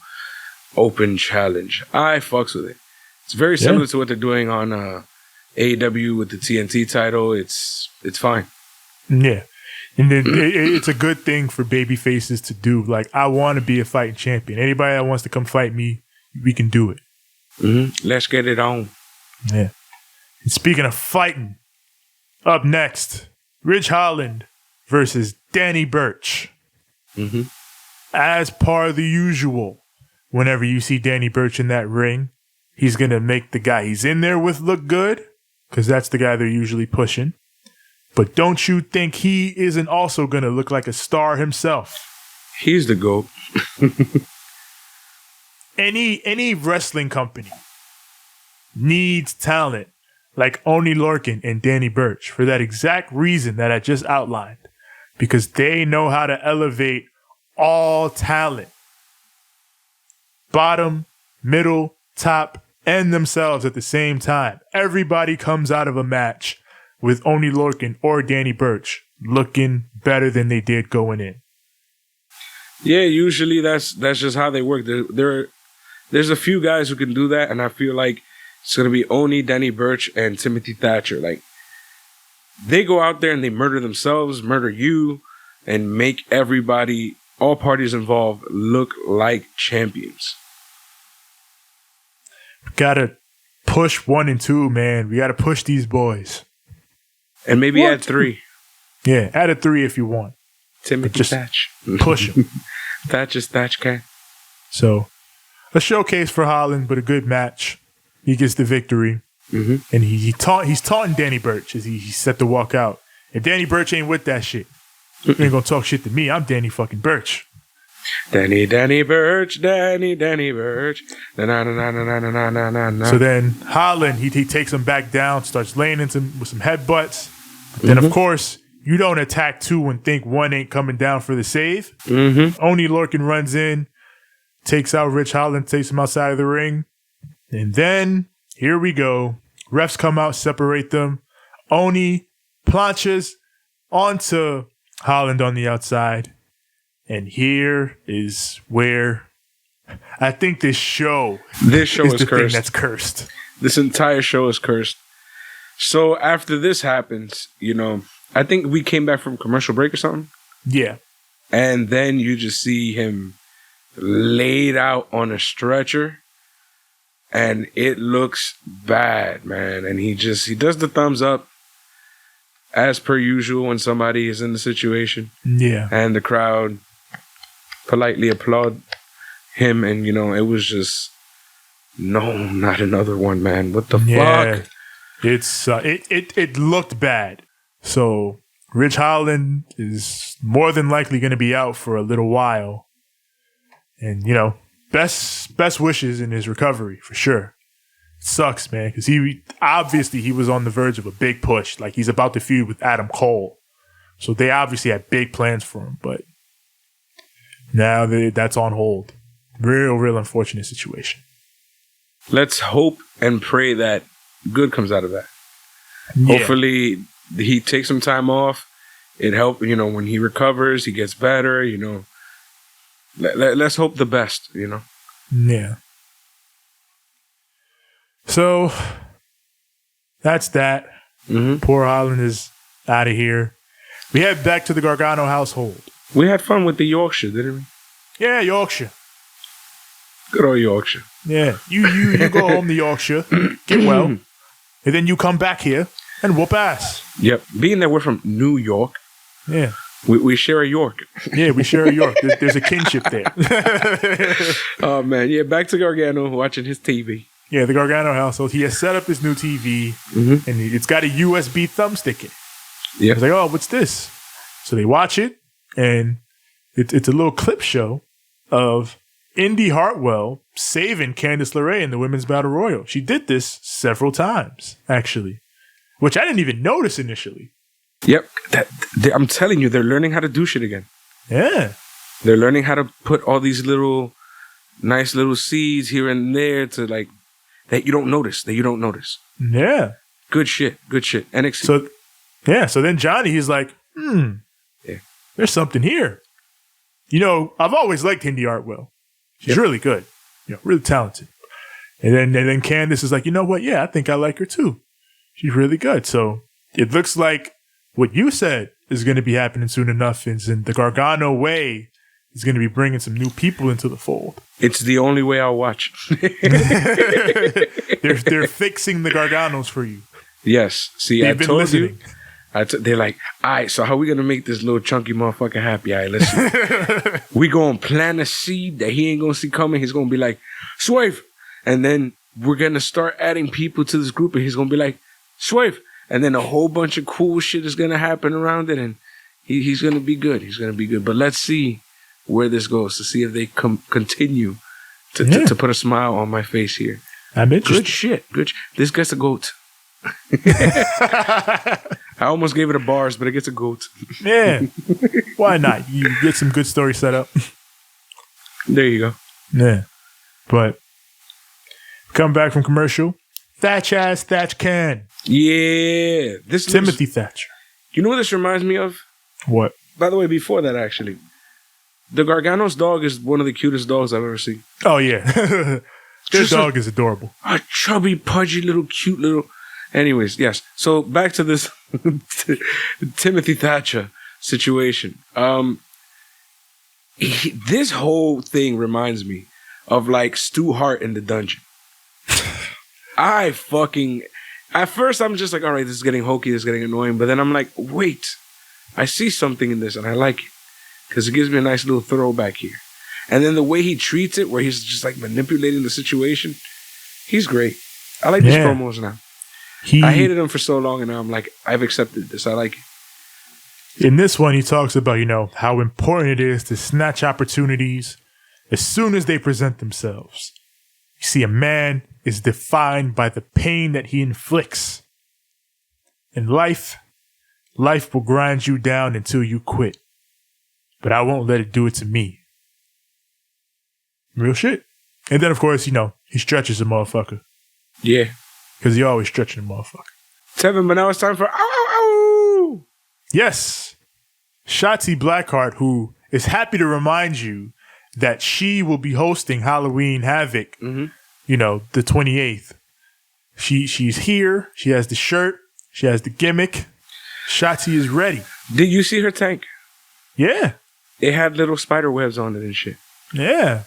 open challenge. I fucks with it. It's very similar to what they're doing on AEW with the TNT title. It's fine. Yeah. And it's a good thing for baby faces to do. Like, I want to be a fighting champion. Anybody that wants to come fight me, we can do it. Mm-hmm. Let's get it on. Yeah. And speaking of fighting, up next, Rich Holland versus Danny Birch. Mm-hmm. As per the usual, whenever you see Danny Birch in that ring, he's going to make the guy he's in there with look good, because that's the guy they're usually pushing. But don't you think he isn't also going to look like a star himself? He's the GOAT. Any wrestling company needs talent like Oney Lorcan and Danny Birch for that exact reason that I just outlined. Because they know how to elevate all talent. Bottom, middle, top, and themselves at the same time. Everybody comes out of a match with Oney Lorcan or Danny Birch looking better than they did going in. Yeah, usually that's just how they work. There's a few guys who can do that, and I feel like it's going to be Oney, Danny Birch, and Timothy Thatcher. Like, they go out there and they murder themselves, murder you, and make everybody, all parties involved, look like champions. Gotta push 1 and 2, man. We gotta push these boys. And maybe add 3. Yeah, add a 3 if you want. Timothy Thatch. Push him. Thatch can. So, a showcase for Holland, but a good match. He gets the victory. Mm-hmm. And he's taunting Danny Birch as he's set to walk out. And Danny Birch ain't with that shit. You ain't gonna talk shit to me. I'm Danny fucking Birch. Danny Birch, Danny Birch. Na na na na na na na na na. So then Holland, he takes him back down, starts laying into him with some headbutts. But then, of course, you don't attack two and think one ain't coming down for the save. Oni Lorcan runs in, takes out Rich Holland, takes him outside of the ring. And then, here we go. Refs come out, separate them. Oni planches onto Holland on the outside. And here is where I think this show is the cursed. thing that's cursed. This entire show is cursed. So after this happens, you know, I think we came back from commercial break or something. Yeah. And then you just see him laid out on a stretcher. And it looks bad, man. And he does the thumbs up as per usual when somebody is in the situation. Yeah. And the crowd politely applaud him. And, you know, it was just, no, not another one, man. What the fuck? It's it looked bad. So Rich Holland is more than likely going to be out for a little while. And, you know, best wishes in his recovery for sure. It sucks, man, because he was on the verge of a big push. Like, he's about to feud with Adam Cole. So they obviously had big plans for him, but now that's on hold. Real unfortunate situation. Let's hope and pray that good comes out of that. Yeah. Hopefully he takes some time off. It helps, you know, when he recovers, he gets better, you know. Let's hope the best, you know. Yeah. So that's that. Poor Holland is out of here. We head back to the Gargano household. We had fun with the Yorkshire, didn't we? Yeah, Yorkshire. Good old Yorkshire. Yeah. You go home to Yorkshire, get well, and then you come back here and whoop ass. Yep. Being that we're from New York. Yeah. We share a York. Yeah, we share a York. There's a kinship there. Oh, man. Yeah, back to Gargano watching his TV. Yeah, the Gargano household. He has set up his new TV, and it's got a USB thumbstick in it. Yeah. He's like, oh, what's this? So they watch it, and it's a little clip show of Indy Hartwell saving Candice LeRae in the Women's Battle Royal. She did this several times, actually, which I didn't even notice initially. Yep. I'm telling you, they're learning how to do shit again. Yeah. They're learning how to put all these nice little seeds here and there to, like, that you don't notice. Yeah. Good shit. NXT. So then Johnny, he's like, there's something here. You know, I've always liked Indy Hartwell. She's really good. You know, really talented. And then Candice is like, you know what? Yeah, I think I like her too. She's really good. So it looks like what you said is going to be happening soon enough is in the Gargano way is going to be bringing some new people into the fold. It's the only way I'll watch. They're fixing the Garganos for you. Yes. See, They've been told listening. They're like, all right, so how we going to make this little chunky motherfucker happy? All right, listen. We going to plant a seed that he ain't going to see coming. He's going to be like, Swerve. And then we're going to start adding people to this group and he's going to be like, Swerve. And then a whole bunch of cool shit is going to happen around it. And he's going to be good. But let's see where this goes to see if they continue to put a smile on my face here. I'm interested. Good shit. This gets a goat. I almost gave it a bars, but it gets a goat. Yeah. Why not? You get some good story set up. There you go. Yeah. But come back from commercial. Thatch can. Yeah. This Timothy Thatcher. You know what this reminds me of? What? By the way, before that, actually, the Gargano's dog is one of the cutest dogs I've ever seen. Oh, yeah. Their dog is adorable. A chubby, pudgy, cute little... Anyways, yes. So back to this Timothy Thatcher situation. This whole thing reminds me of like Stu Hart in the dungeon. At first I'm just like, all right, this is getting hokey, this is getting annoying. But then I'm like, wait, I see something in this and I like it. Because it gives me a nice little throwback here. And then the way he treats it, where he's just like manipulating the situation, he's great. I like these promos now. I hated him for so long, and now I'm like, I've accepted this. I like it. In this one, he talks about, how important it is to snatch opportunities as soon as they present themselves. You see, a man is defined by the pain that he inflicts. In life will grind you down until you quit. But I won't let it do it to me. Real shit. And then, of course, he stretches a motherfucker. Yeah. Because he always stretching a motherfucker. Tevin, but now it's time for ow, ow, ow. Yes. Shotzi Blackheart, who is happy to remind you that she will be hosting Halloween Havoc, the 28th. She's here. She has the shirt. She has the gimmick. Shotzi is ready. Did you see her tank? Yeah. It had little spider webs on it and shit. Yeah.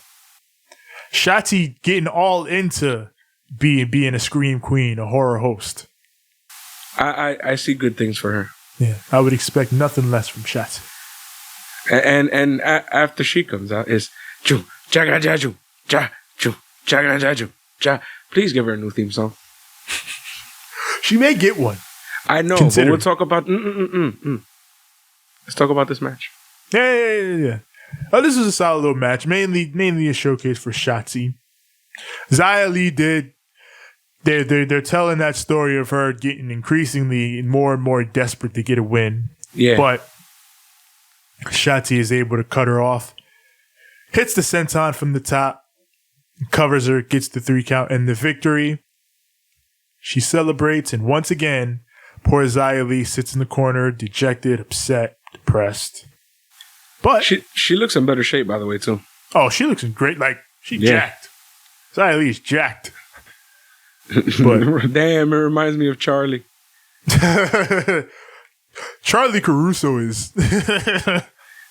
Shotzi getting all into being a scream queen, a horror host. I see good things for her. Yeah. I would expect nothing less from Shotzi. And after she comes out, it's Ju Jaga Jaju Ja Ju Jaga Jaju Ja. Please give her a new theme song. She may get one. I know, but we'll talk about. Let's talk about this match. Yeah. Oh, this is a solid little match. Mainly a showcase for Shotzi. Xia Li did. They're telling that story of her getting increasingly more and more desperate to get a win. Yeah. But Shotzi is able to cut her off. Hits the senton from the top. Covers her. Gets the 3 count and the victory. She celebrates, and once again, poor Xia Li sits in the corner, dejected, upset, depressed. But she looks in better shape, by the way, too. Oh, she looks in great. Like, she jacked. Xia Li is jacked. But damn, it reminds me of Charlie. Charlie Caruso is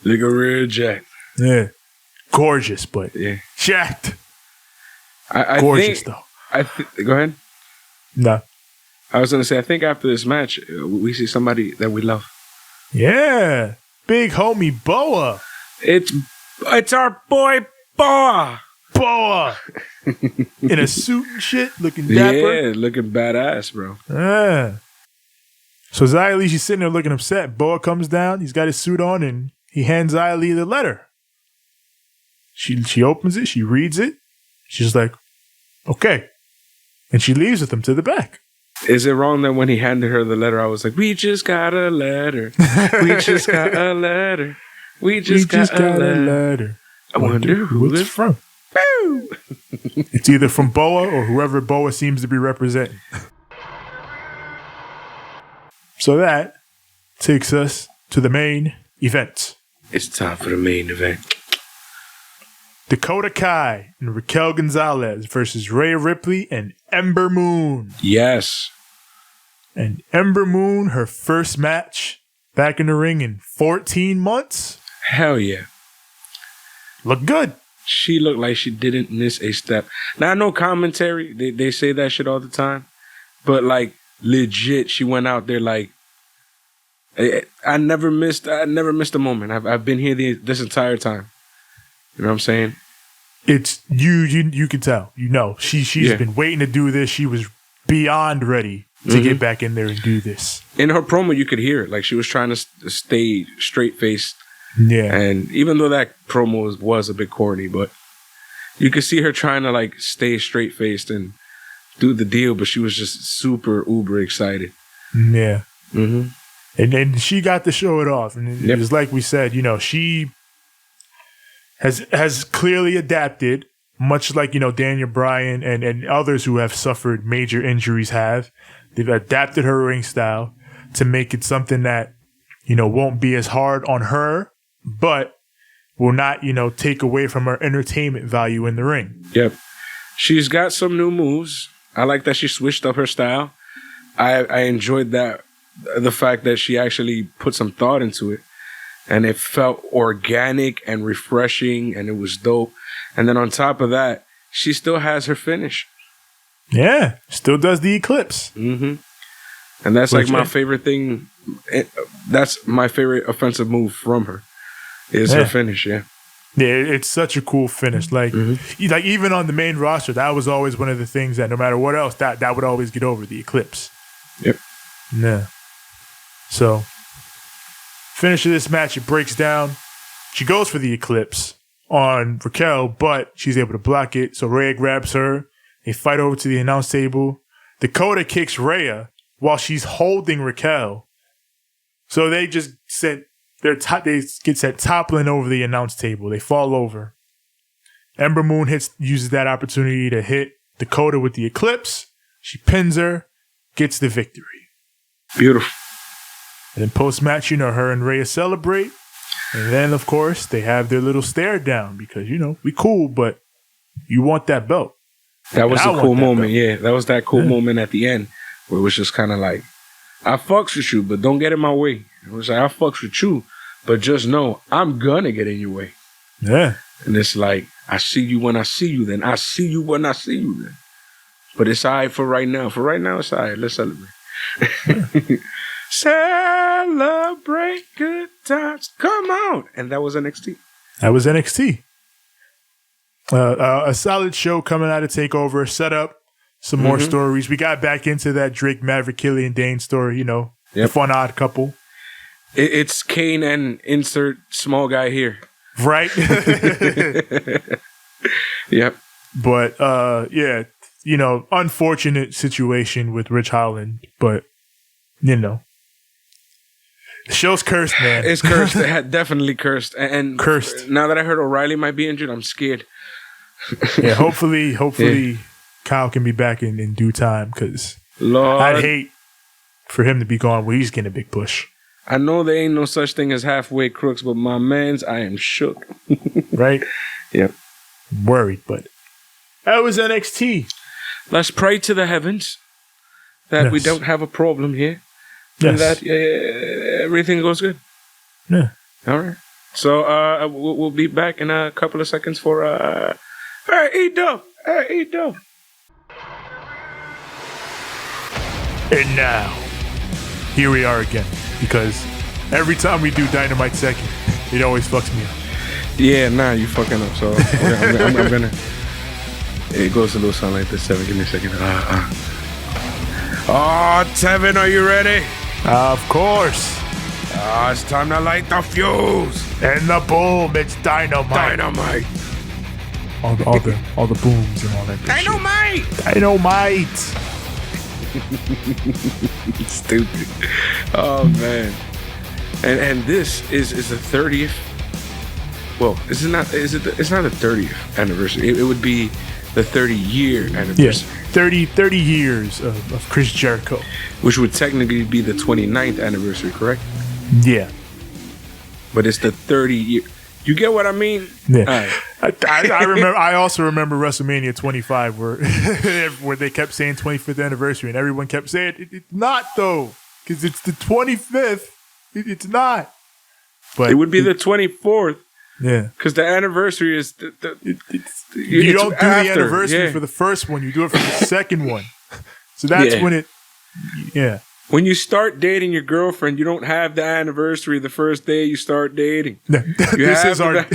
like a real jack. Yeah, gorgeous, but jacked. Gorgeous though. Go ahead. No, I was gonna say. I think after this match, we see somebody that we love. Yeah, big homie Boa. It's our boy Boa. In a suit and shit, looking dapper. Yeah, looking badass, bro. Yeah. So Xia Li, she's sitting there looking upset. Boa comes down. He's got his suit on, and he hands Xia Li the letter. She opens it. She reads it. She's like, okay. And she leaves with him to the back. Is it wrong that when he handed her the letter, I was like, we just got a letter. We just got a letter. We just got a letter. I wonder who it's from. Boo! It's either from Boa or whoever Boa seems to be representing. So that takes us to the main event. It's time for the main event. Dakota Kai and Raquel Gonzalez versus Rhea Ripley and Ember Moon. Yes. And Ember Moon, her first match back in the ring in 14 months. Hell yeah. Looked good. She looked like she didn't miss a step. Now, I know commentary, they say that shit all the time. But, like, legit, she went out there like, I never missed a moment. I've been here this entire time. You know what I'm saying? It's you can tell. She's been waiting to do this. She was beyond ready to get back in there and do this. In her promo, you could hear it. Like, she was trying to stay straight-faced. Yeah. And even though that promo was a bit corny, but you could see her trying to, like, stay straight-faced and do the deal, but she was just super, uber excited. Yeah. Mm-hmm. And then she got to show it off. And it was like we said, she has clearly adapted, much like, Daniel Bryan and others who have suffered major injuries have. They've adapted her ring style to make it something that, won't be as hard on her, but will not, take away from her entertainment value in the ring. Yep. She's got some new moves. I like that she switched up her style. I enjoyed that. The fact that she actually put some thought into it, and it felt organic and refreshing, and it was dope. And then on top of that, she still has her finish. Yeah, still does the Eclipse. Mm-hmm. And that's like my favorite thing. That's my favorite offensive move from her, is her finish. Yeah, it's such a cool finish. Like, like even on the main roster, that was always one of the things that no matter what else, that would always get over the Eclipse. Yep. Yeah. So, Finish of this match, it breaks down. She goes for the Eclipse on Raquel, but she's able to block it. So Rhea grabs her. They fight over to the announce table. Dakota kicks Rhea while she's holding Raquel. So they just they get set toppling over the announce table. They fall over. Ember Moon uses that opportunity to hit Dakota with the Eclipse. She pins her, gets the victory. Beautiful. And then post-match, her and Rhea celebrate. And then, of course, they have their little stare down because, we cool, but you want that belt. That was a cool moment, yeah. That was that cool moment at the end where it was just kind of like, I fucks with you, but don't get in my way. It was like, I fucks with you, but just know I'm gonna get in your way. Yeah. And it's like, I see you when I see you, then I see you when I see you, then. But it's all right for right now. For right now, it's all right. Let's celebrate. Celebrate good times. Come on. And that was NXT. That was NXT. A solid show coming out of TakeOver. Set up some more stories. We got back into that Drake Maverick, Killian Dane story, the fun odd couple. It's Kane and insert small guy here. Right? Yep. But, unfortunate situation with Rich Holland, but, the show's cursed, man. It's cursed. Definitely cursed. And cursed. Now that I heard O'Reilly might be injured, I'm scared. Yeah, hopefully Kyle can be back in due time, because I'd hate for him to be gone where he's getting a big push. I know there ain't no such thing as halfway crooks, but my mans, I am shook. Right? Yep. I'm worried, but that was NXT. Let's pray to the heavens that we don't have a problem here. And that everything goes good. Yeah. All right. So we'll be back in a couple of seconds for E-Dub. E-Dub. And now, here we are again. Because every time we do Dynamite second, it always fucks me up. Yeah, you fucking up. So I'm gonna. It goes a little sound like this. Tevin, give me a second. Oh, Tevin, are you ready? Of course. It's time to light the fuse. And the boom, it's dynamite. Dynamite. All the booms and all that. Dynamite. Dynamite. Stupid. Oh man. And this is the 30th. Well, it's not the 30th anniversary. It would be the 30-year anniversary. Yes, 30 years of Chris Jericho. Which would technically be the 29th anniversary, correct? Yeah. But it's the 30-year. You get what I mean? Yeah. I remember. I also remember WrestleMania 25 where they kept saying 25th anniversary and everyone kept saying it's not though, because it's the 25th. It's not. But it would be the 24th. Yeah. Because the anniversary is you don't do the anniversary for the first one. You do it for the second one. So that's when it. Yeah. When you start dating your girlfriend, you don't have the anniversary the first day you start dating. This is our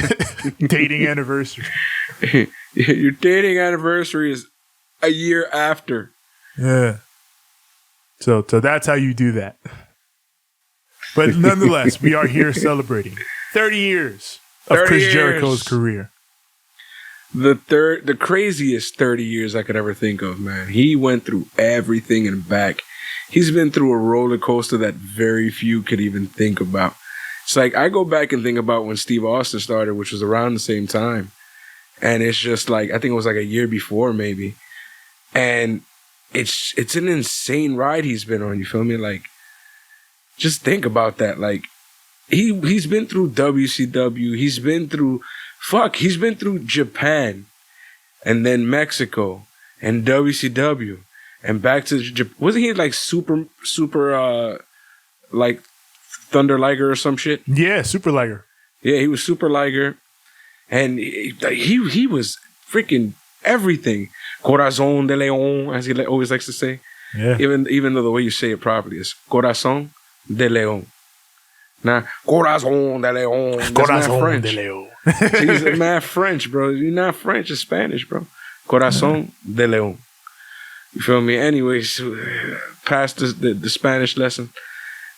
dating anniversary. Your dating anniversary is a year after. Yeah. So that's how you do that. But nonetheless, we are here celebrating 30 years of Chris Jericho's career. The craziest 30 years I could ever think of, man. He went through everything and back. He's been through a roller coaster that very few could even think about. It's like I go back and think about when Steve Austin started, which was around the same time. And it's just like, I think it was like a year before maybe. And it's an insane ride he's been on, you feel me? Like, just think about that. Like, he's been through WCW. He's been through Japan and then Mexico and WCW. And back to Japan. Wasn't he like super, like Thunder Liger or some shit? Yeah, Super Liger. Yeah, he was Super Liger. And he was freaking everything. Corazón de León, as he always likes to say. Yeah. Even though the way you say it properly is Corazón de León. Now, Corazón de León. Corazón de León. He's mad French, bro. You're not French, it's Spanish, bro. Corazón de León. You feel me? Anyways, past the Spanish lesson.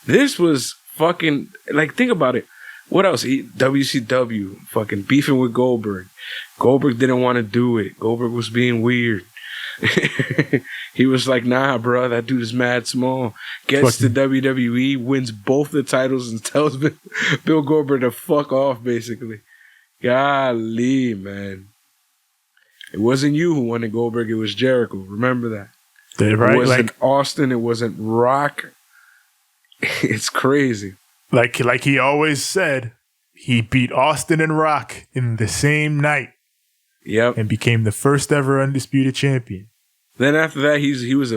This was fucking, like, think about it. What else? WCW, fucking beefing with Goldberg. Goldberg didn't want to do it. Goldberg was being weird. He was like, nah, bro, that dude is mad small. Gets to WWE, wins both the titles, and tells Bill Goldberg to fuck off, basically. Golly, man. It wasn't you who wanted Goldberg, it was Jericho. Remember that. Right? It wasn't Austin, it wasn't Rock. It's crazy. Like he always said, he beat Austin and Rock in the same night. Yep. And became the first ever undisputed champion. Then after that, he was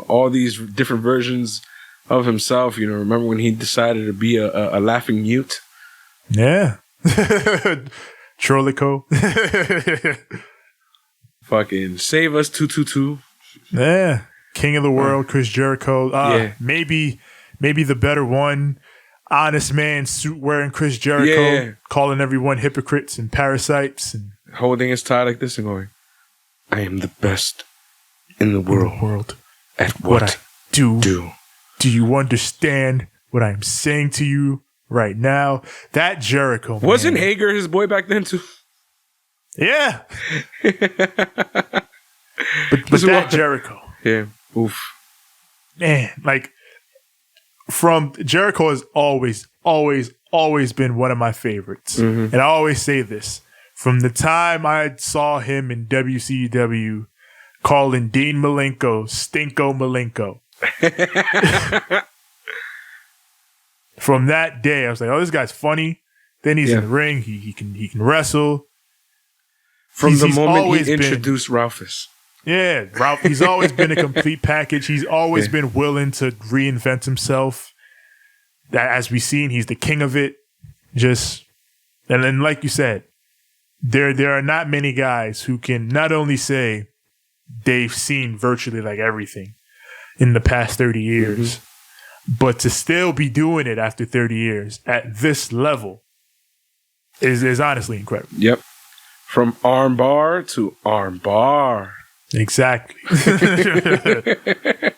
all these different versions of himself. You know, remember when he decided to be a laughing mute? Yeah. Trollico. Fucking Save Us 222. Yeah. King of the World, Chris Jericho. Yeah. Maybe the better one. Honest man, suit wearing Chris Jericho, calling everyone hypocrites and parasites, and holding his tie like this and going, I am the best in the world at what I do. Do you understand what I'm saying to you right now? That Jericho, man. Wasn't Hager his boy back then too? Yeah. but that Jericho. Yeah. Oof. Man, like, from Jericho has always been one of my favorites. Mm-hmm. And I always say this. From the time I saw him in WCW calling Dean Malenko Stinko Malenko. From that day, I was like, oh, this guy's funny. Then he's in the ring. He can wrestle. From the moment he introduced Rufus. Yeah, Ralph. He's always been a complete package. He's always been willing to reinvent himself. That, as we've seen, he's the king of it. And then, like you said, there are not many guys who can not only say they've seen virtually like everything in the past 30 years, but to still be doing it after 30 years at this level is honestly incredible. Yep. From arm bar to arm bar. Exactly. There's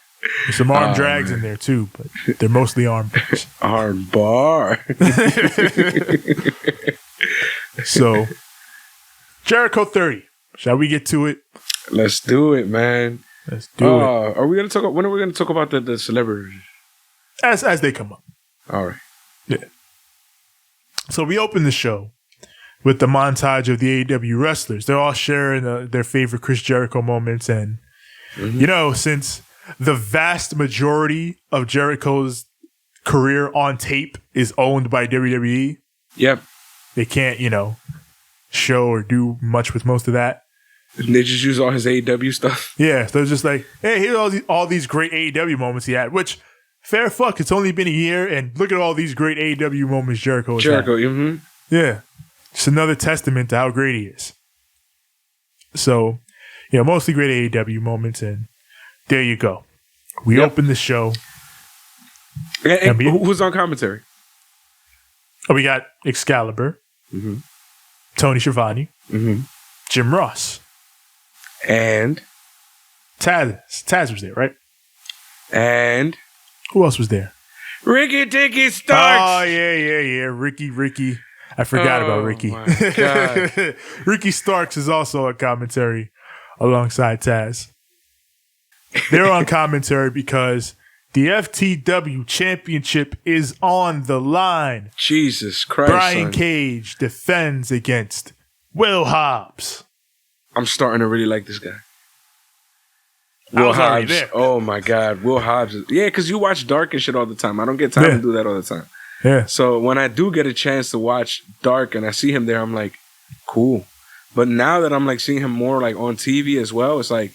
some arm drags in there too, but they're mostly arm bars. Arm bar. So, Jericho 30. Shall we get to it? Let's do it, man. Let's do it. Are we gonna talk? When are we gonna talk about the celebrities? As they come up. All right. Yeah. So we open the show with the montage of the AEW wrestlers. They're all sharing their favorite Chris Jericho moments. And, you know, since the vast majority of Jericho's career on tape is owned by WWE, they can't, show or do much with most of that. They just use all his AEW stuff. Yeah, so they're just like, hey, here's all these great AEW moments he had, which, fair fuck, it's only been a year, and look at all these great AEW moments Jericho has had. Yeah. Just another testament to how great he is. So, mostly great AEW moments, and there you go. We open the show. And who's on commentary? Oh, we got Excalibur, Tony Schiavone, Jim Ross, and Taz. Taz was there, right? And who else was there? Ricky Dicky Starks. Oh, yeah. Ricky. I forgot about Ricky. My God. Ricky Starks is also on commentary alongside Taz. They're on commentary because the FTW Championship is on the line. Jesus Christ. Brian Cage defends against Will Hobbs. I'm starting to really like this guy. Will Hobbs. There. Oh my God. Will Hobbs. Yeah, because you watch Dark and shit all the time. I don't get time to do that all the time. Yeah. So when I do get a chance to watch Dark and I see him there, I'm like, cool. But now that I'm like seeing him more like on TV as well, it's like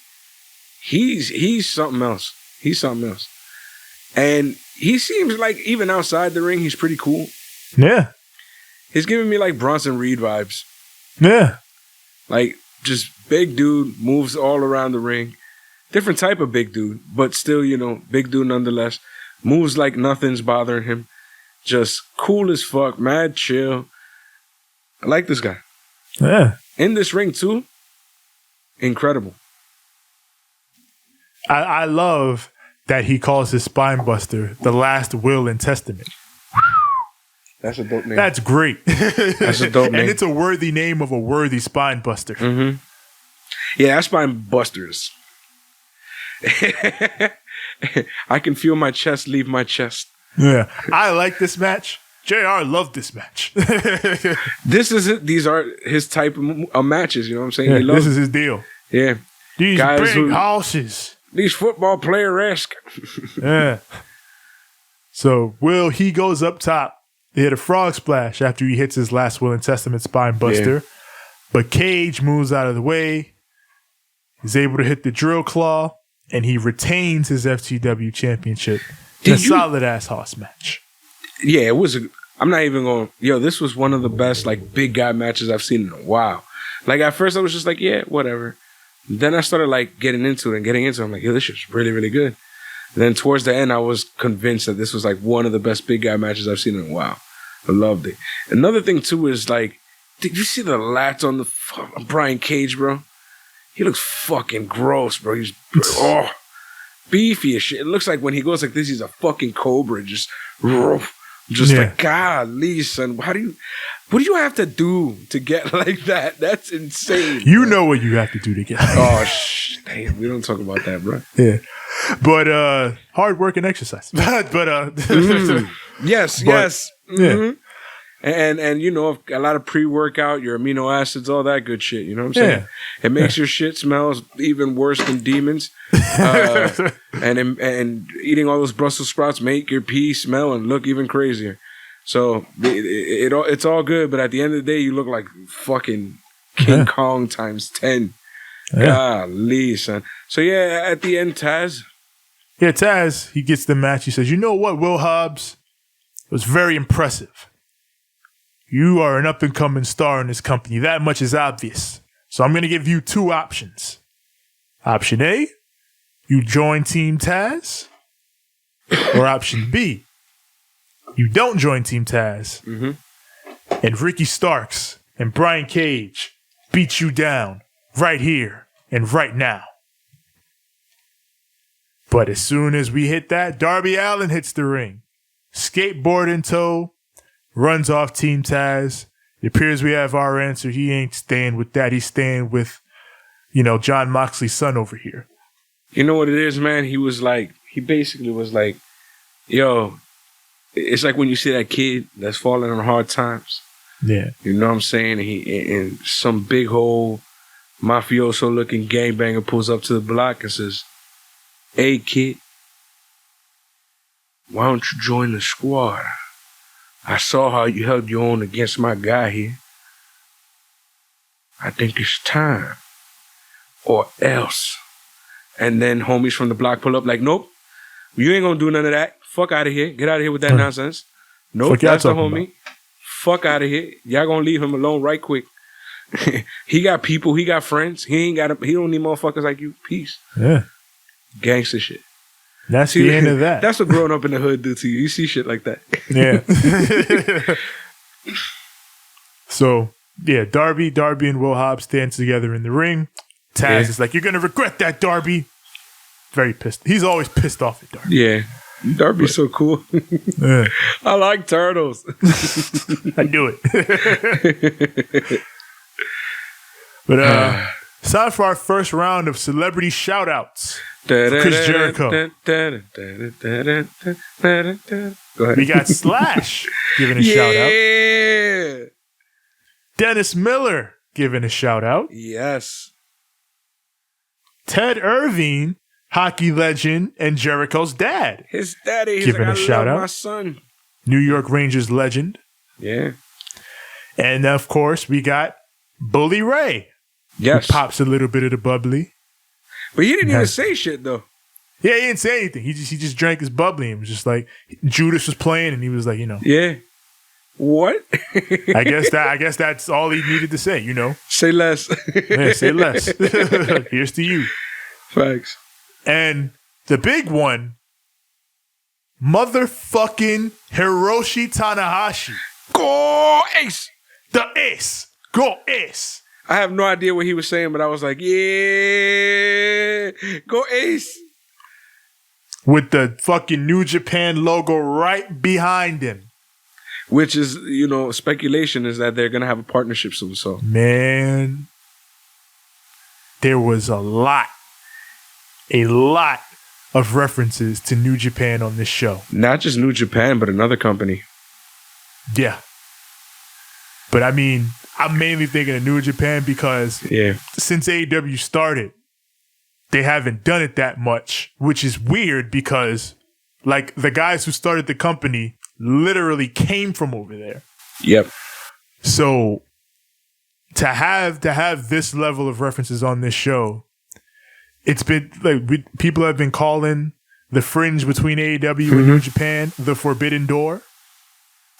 he's something else. He's something else. And he seems like even outside the ring, he's pretty cool. Yeah. He's giving me like Bronson Reed vibes. Yeah. Like just big dude, moves all around the ring. Different type of big dude, but still, big dude nonetheless. Moves like nothing's bothering him. Just cool as fuck, mad chill. I like this guy. Yeah. In this ring too, incredible. I love that he calls his spine buster the last will and testament. That's a dope name. That's great. That's a dope name. And it's a worthy name of a worthy spine buster. Mm-hmm. Yeah, that's spine busters. I can feel my chest leave my chest. Yeah. I like this match. JR loved this match. This is it. These are his type of matches. You know what I'm saying? Yeah, this is his deal. Yeah. These guys big horses. These football player-esque. Yeah. So Will, he goes up top. They hit a frog splash after he hits his last Will and Testament spine buster. Yeah. But Cage moves out of the way. He's able to hit the drill claw, and he retains his FTW championship in a solid-ass horse match. Yeah, it was. I'm not even going. This was one of the best like big guy matches I've seen in a while. Like at first I was just like, yeah, whatever. Then I started like getting into it. I'm like, this shit's really, really good. And then towards the end, I was convinced that this was like one of the best big guy matches I've seen in a while. I loved it. Another thing too is like, did you see the lats on the Brian Cage, bro? He looks fucking gross, bro. He's beefy as shit. It looks like when he goes like this, he's a fucking cobra, just like, golly, son. What do you have to do to get like that? That's insane. You know what you have to do to get like that. Damn, we don't talk about that, bro. Yeah. But hard work and exercise. Yes. Mm-hmm. And a lot of pre-workout, your amino acids, all that good shit. You know what I'm saying? Yeah. It makes your shit smell even worse than demons. And eating all those Brussels sprouts make your pee smell and look even crazier. So it's all good, but at the end of the day, you look like fucking King Kong times 10. Yeah. Golly, son. So yeah, at the end, Taz. Yeah, Taz, he gets the match. He says, you know what, Will Hobbs? It was very impressive. You are an up-and-coming star in this company. That much is obvious. So I'm going to give you two options. Option A, you join Team Taz. Or option B, you don't join Team Taz. Mm-hmm. And Ricky Starks and Brian Cage beat you down right here and right now. But as soon as we hit that, Darby Allin hits the ring. Skateboard in tow. Runs off Team Taz. It appears we have our answer. He ain't staying with that. He's staying with, John Moxley's son over here. You know what it is, man? He basically was like, yo, it's like when you see that kid that's falling on hard times. Yeah. You know what I'm saying? And some big hole mafioso looking gangbanger pulls up to the block and says, hey, kid, why don't you join the squad? I saw how you held your own against my guy here. I think it's time. Or else. And then homies from the block pull up like, nope, you ain't gonna do none of that. Fuck out of here. Get out of here with that nonsense. Nope, that's the homie. About? Fuck out of here. Y'all gonna leave him alone right quick. He got people. He got friends. He don't need motherfuckers like you. Peace. Yeah. Gangster shit. That's the end of that. That's what growing up in the hood do to you. You see shit like that. Yeah. So, yeah, Darby and Will Hobbs stand together in the ring. Taz is like, you're going to regret that, Darby. Very pissed. He's always pissed off at Darby. Yeah. Darby's so cool. Yeah. I like turtles. I knew it. But it's time for our first round of celebrity shout-outs. Chris Jericho. Go ahead. We got Slash giving a shout out. Dennis Miller giving a shout out. Yes. Ted Irving, hockey legend and Jericho's dad. His daddy. Giving a shout out. My son. New York Rangers legend. Yeah. And of course, we got Bully Ray. Yes. Who pops a little bit of the bubbly. But he didn't even say shit, though. Yeah, he didn't say anything. He just drank his bubbly and was just like, Judas was playing and he was like, Yeah. What? I guess that's all he needed to say, Say less. Yeah, say less. Here's to you. Facts. And the big one, motherfucking Hiroshi Tanahashi. Go Ace! The Ace. Go Ace. I have no idea what he was saying, but I was like, yeah, go Ace. With the fucking New Japan logo right behind him. which is, speculation is that they're going to have a partnership soon. So, man, there was a lot of references to New Japan on this show. Not just New Japan, but another company. Yeah. But I mean, I'm mainly thinking of New Japan because since AEW started, they haven't done it that much, which is weird because like the guys who started the company literally came from over there. Yep. So to have this level of references on this show, it's been like people have been calling the fringe between AEW and New Japan the Forbidden Door.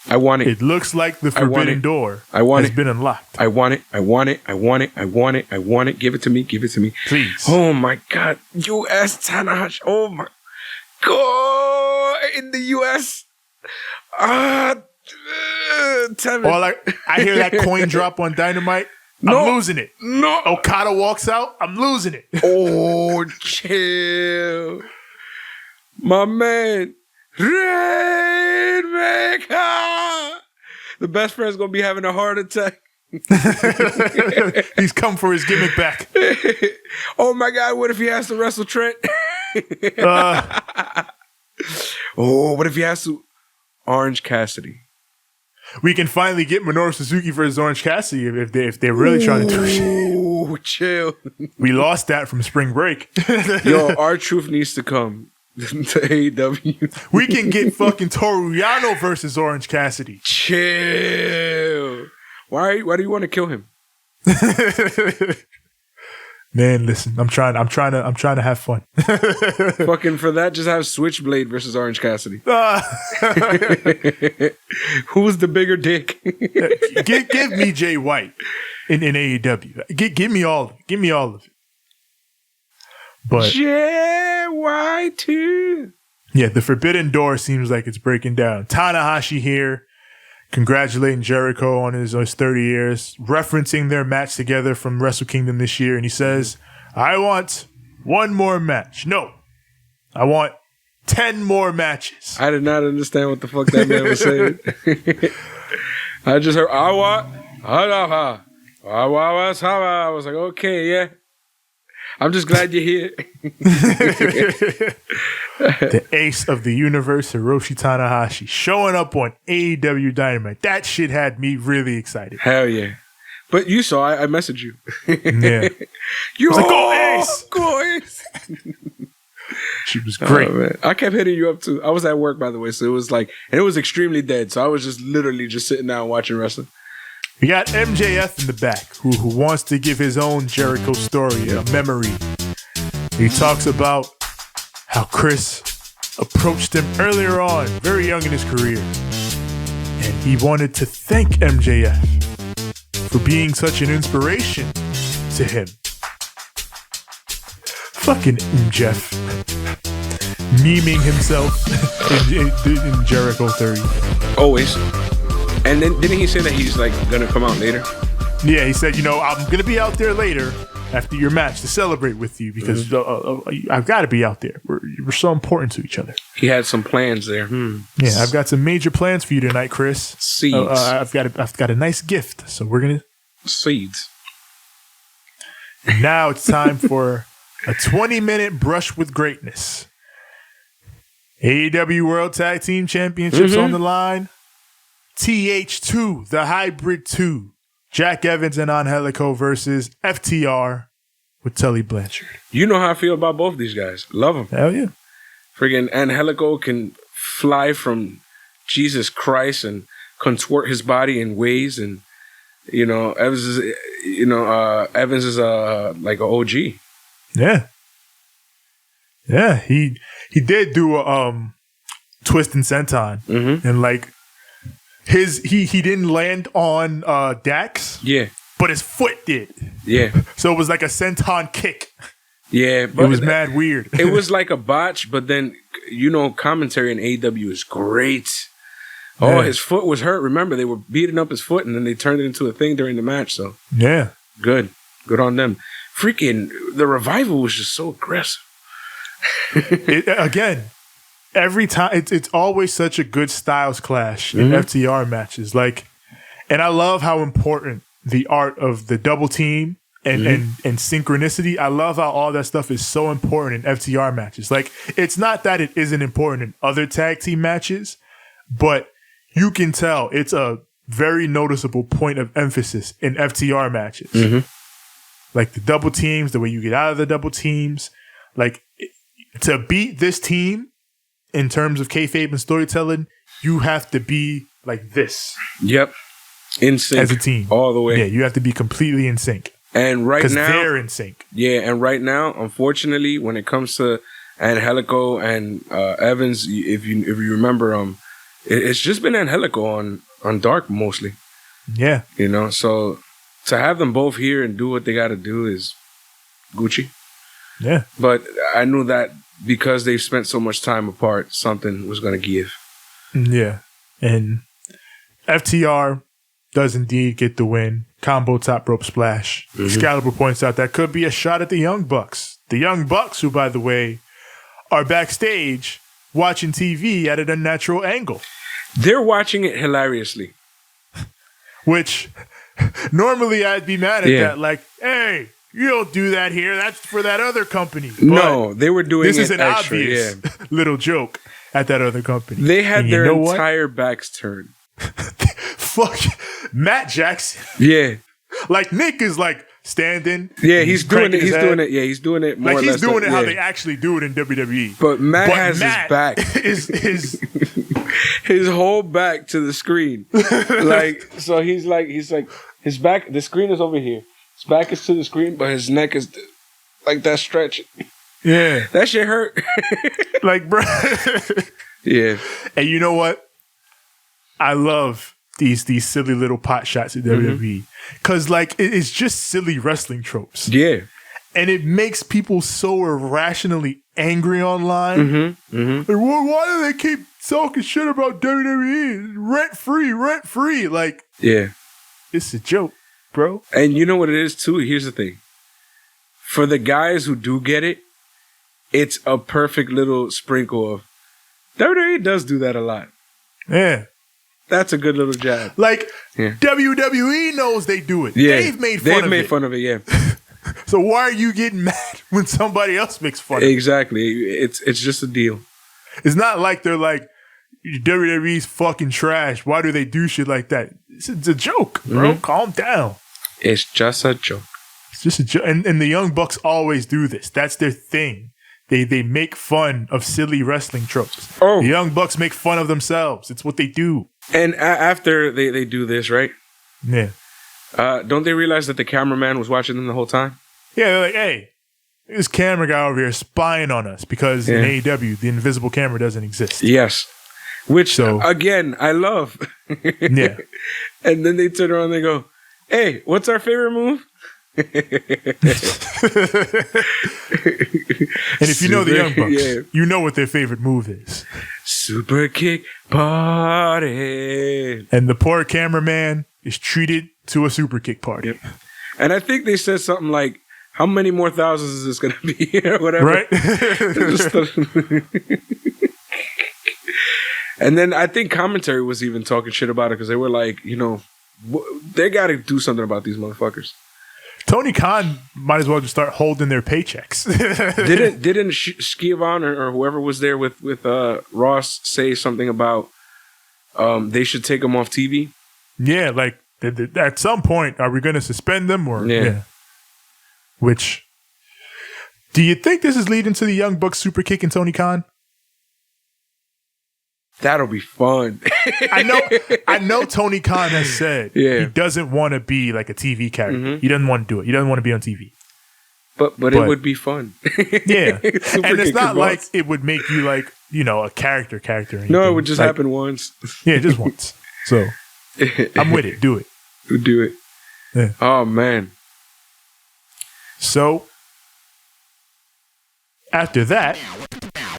I want it. It looks like the Forbidden Door has been unlocked. I want it. I want it. I want it. I want it. I want it. Give it to me. Give it to me. Please. Oh my God. US Tanahashi. Oh my God. In the US. Like I hear that coin drop on Dynamite. I'm losing it. No. Okada walks out. I'm losing it. Oh, chill. My man. Rainmaker. The best friend's going to be having a heart attack. He's come for his gimmick back. Oh my God. What if he has to wrestle Trent? What if he has to Orange Cassidy? We can finally get Minoru Suzuki versus Orange Cassidy if they're really trying to do shit. Ooh, chill. We lost that from Spring Break. Yo, R-Truth needs to come to AEW. We can get fucking Toru Yano versus Orange Cassidy. Chill. Why do you want to kill him? Man, listen, I'm trying to have fun. Fucking for that, just have Switchblade versus Orange Cassidy. Who's the bigger dick? give me Jay White in AEW. Give me all of it. Give me all of it. But Jay White too. Yeah, the Forbidden Door seems like it's breaking down. Tanahashi here, congratulating Jericho on his 30 years, referencing their match together from Wrestle Kingdom this year. And he says, I want one more match. No, I want 10 more matches. I did not understand what the fuck that man was saying. I just heard, I was like, okay, yeah. I'm just glad you're here. The ace of the universe, Hiroshi Tanahashi, showing up on AEW Dynamite. That shit had me really excited. Hell yeah. But you saw, I messaged you. Yeah. You was like, go Ace! Go Ace! She was great. Oh, man. I kept hitting you up too. I was at work, by the way, so it was like, and it was extremely dead. So I was just literally just sitting down watching wrestling. We got MJF in the back who wants to give his own Jericho story, a memory. He talks about how Chris approached him earlier on, very young in his career. And he wanted to thank MJF for being such an inspiration to him. Fucking MJF. Memeing himself in Jericho 30. Always. And then didn't he say that he's like gonna come out later? Yeah, he said, I'm gonna be out there later after your match to celebrate with you because I've got to be out there. We're so important to each other. He had some plans there. Yeah, I've got some major plans for you tonight, Chris. Seeds. I've got a nice gift, so we're gonna seeds. And now it's time for a 20-minute brush with greatness. AEW World Tag Team Championships on the line. TH2, the Hybrid 2. Jack Evans and Angelico versus FTR with Tully Blanchard. You know how I feel about both these guys. Love them. Hell yeah. Friggin' Angelico can fly from Jesus Christ and contort his body in ways, and Evans is like an OG. Yeah. Yeah, he did do a twist and senton, and like he didn't land on Dax. Yeah. But his foot did. Yeah. So it was like a senton kick. Yeah. But it was mad weird. It was like a botch, but then, commentary in AEW is great. Yeah. Oh, his foot was hurt. Remember, they were beating up his foot, and then they turned it into a thing during the match. So yeah. Good on them. Freaking, the Revival was just so aggressive. Again, every time it's always such a good styles clash in FTR matches. Like, and I love how important the art of the double team and synchronicity. I love how all that stuff is so important in FTR matches. Like, it's not that it isn't important in other tag team matches, but you can tell it's a very noticeable point of emphasis in FTR matches. Like the double teams, the way you get out of the double teams. Like, to beat this team in terms of kayfabe and storytelling, you have to be like this. Yep. In sync. As a team. All the way. Yeah, you have to be completely in sync. And right now. Because they're in sync. Yeah, and right now, unfortunately, when it comes to Angelico and Evans, if you remember, it's just been Angelico on Dark mostly. Yeah. You know, so to have them both here and do what they got to do is Gucci. Yeah. But I knew that because they've spent so much time apart, something was going to give. Yeah. And FTR does indeed get the win. Combo top rope splash. Excalibur points out that could be a shot at the Young Bucks. The Young Bucks, who, by the way, are backstage watching TV at an unnatural angle. They're watching it hilariously. Which, normally I'd be mad at that. Like, hey, you don't do that here. That's for that other company. But no, they were doing this it is an extra, obvious little joke at that other company. They had their entire backs turned. Fuck Matt Jackson. Yeah. Like, Nick is like standing. Yeah, he's doing it. He's doing it. Yeah, he's doing it more like or less. He's doing it how they actually do it in WWE. But Matt has his back. His whole back to the screen. Like, so he's like his back, the screen is over here. His back is to the screen, but his neck is like that stretch. Yeah. That shit hurt. Like, bro. Yeah. And you know what? I love these silly little pot shots at WWE. Because, like, it's just silly wrestling tropes. Yeah. And it makes people so irrationally angry online. Like, why do they keep talking shit about WWE? Rent free. Like, yeah. It's a joke, bro. And you know what it is, too? Here's the thing. For the guys who do get it, it's a perfect little sprinkle of WWE does do that a lot. Yeah. That's a good little jab. Like, WWE knows they do it. Yeah. They've made fun of it, yeah. So why are you getting mad when somebody else makes fun of it? Exactly. It's just a deal. It's not like they're like, WWE's fucking trash. Why do they do shit like that? It's a joke, bro. Calm down. It's just a joke. It's just a joke. And the Young Bucks always do this. That's their thing. They make fun of silly wrestling tropes. The Young Bucks make fun of themselves. It's what they do. And after they do this, right? Yeah. Don't they realize that the cameraman was watching them the whole time? Yeah, they're like, hey, this camera guy over here spying on us because in AEW, the invisible camera doesn't exist. Yes. Which, again, I love. Yeah. And then they turn around and they go, hey, what's our favorite move? And if you know the Young Bucks, you know what their favorite move is. Super kick party. And the poor cameraman is treated to a super kick party. Yep. And I think they said something like, how many more thousands is this going to be? Or whatever. Right? And then I think commentary was even talking shit about it because they were like, you know, they got to do something about these motherfuckers. Tony Khan might as well just start holding their paychecks. Didn't Skivon or whoever was there with Ross say something about they should take them off TV? Yeah, like at some point, are we going to suspend them or Which, do you think this is leading to the Young Bucks super kicking Tony Khan? That'll be fun. I know Tony Khan has said he doesn't want to be like a TV character. He doesn't want to do it. He doesn't want to be on TV. But it would be fun. Yeah. And it's not like it would make you like, you know, a character or anything. No, it would just happen once. Yeah, just once. So I'm with it. Do it. Do it. Yeah. Oh, man. So after that,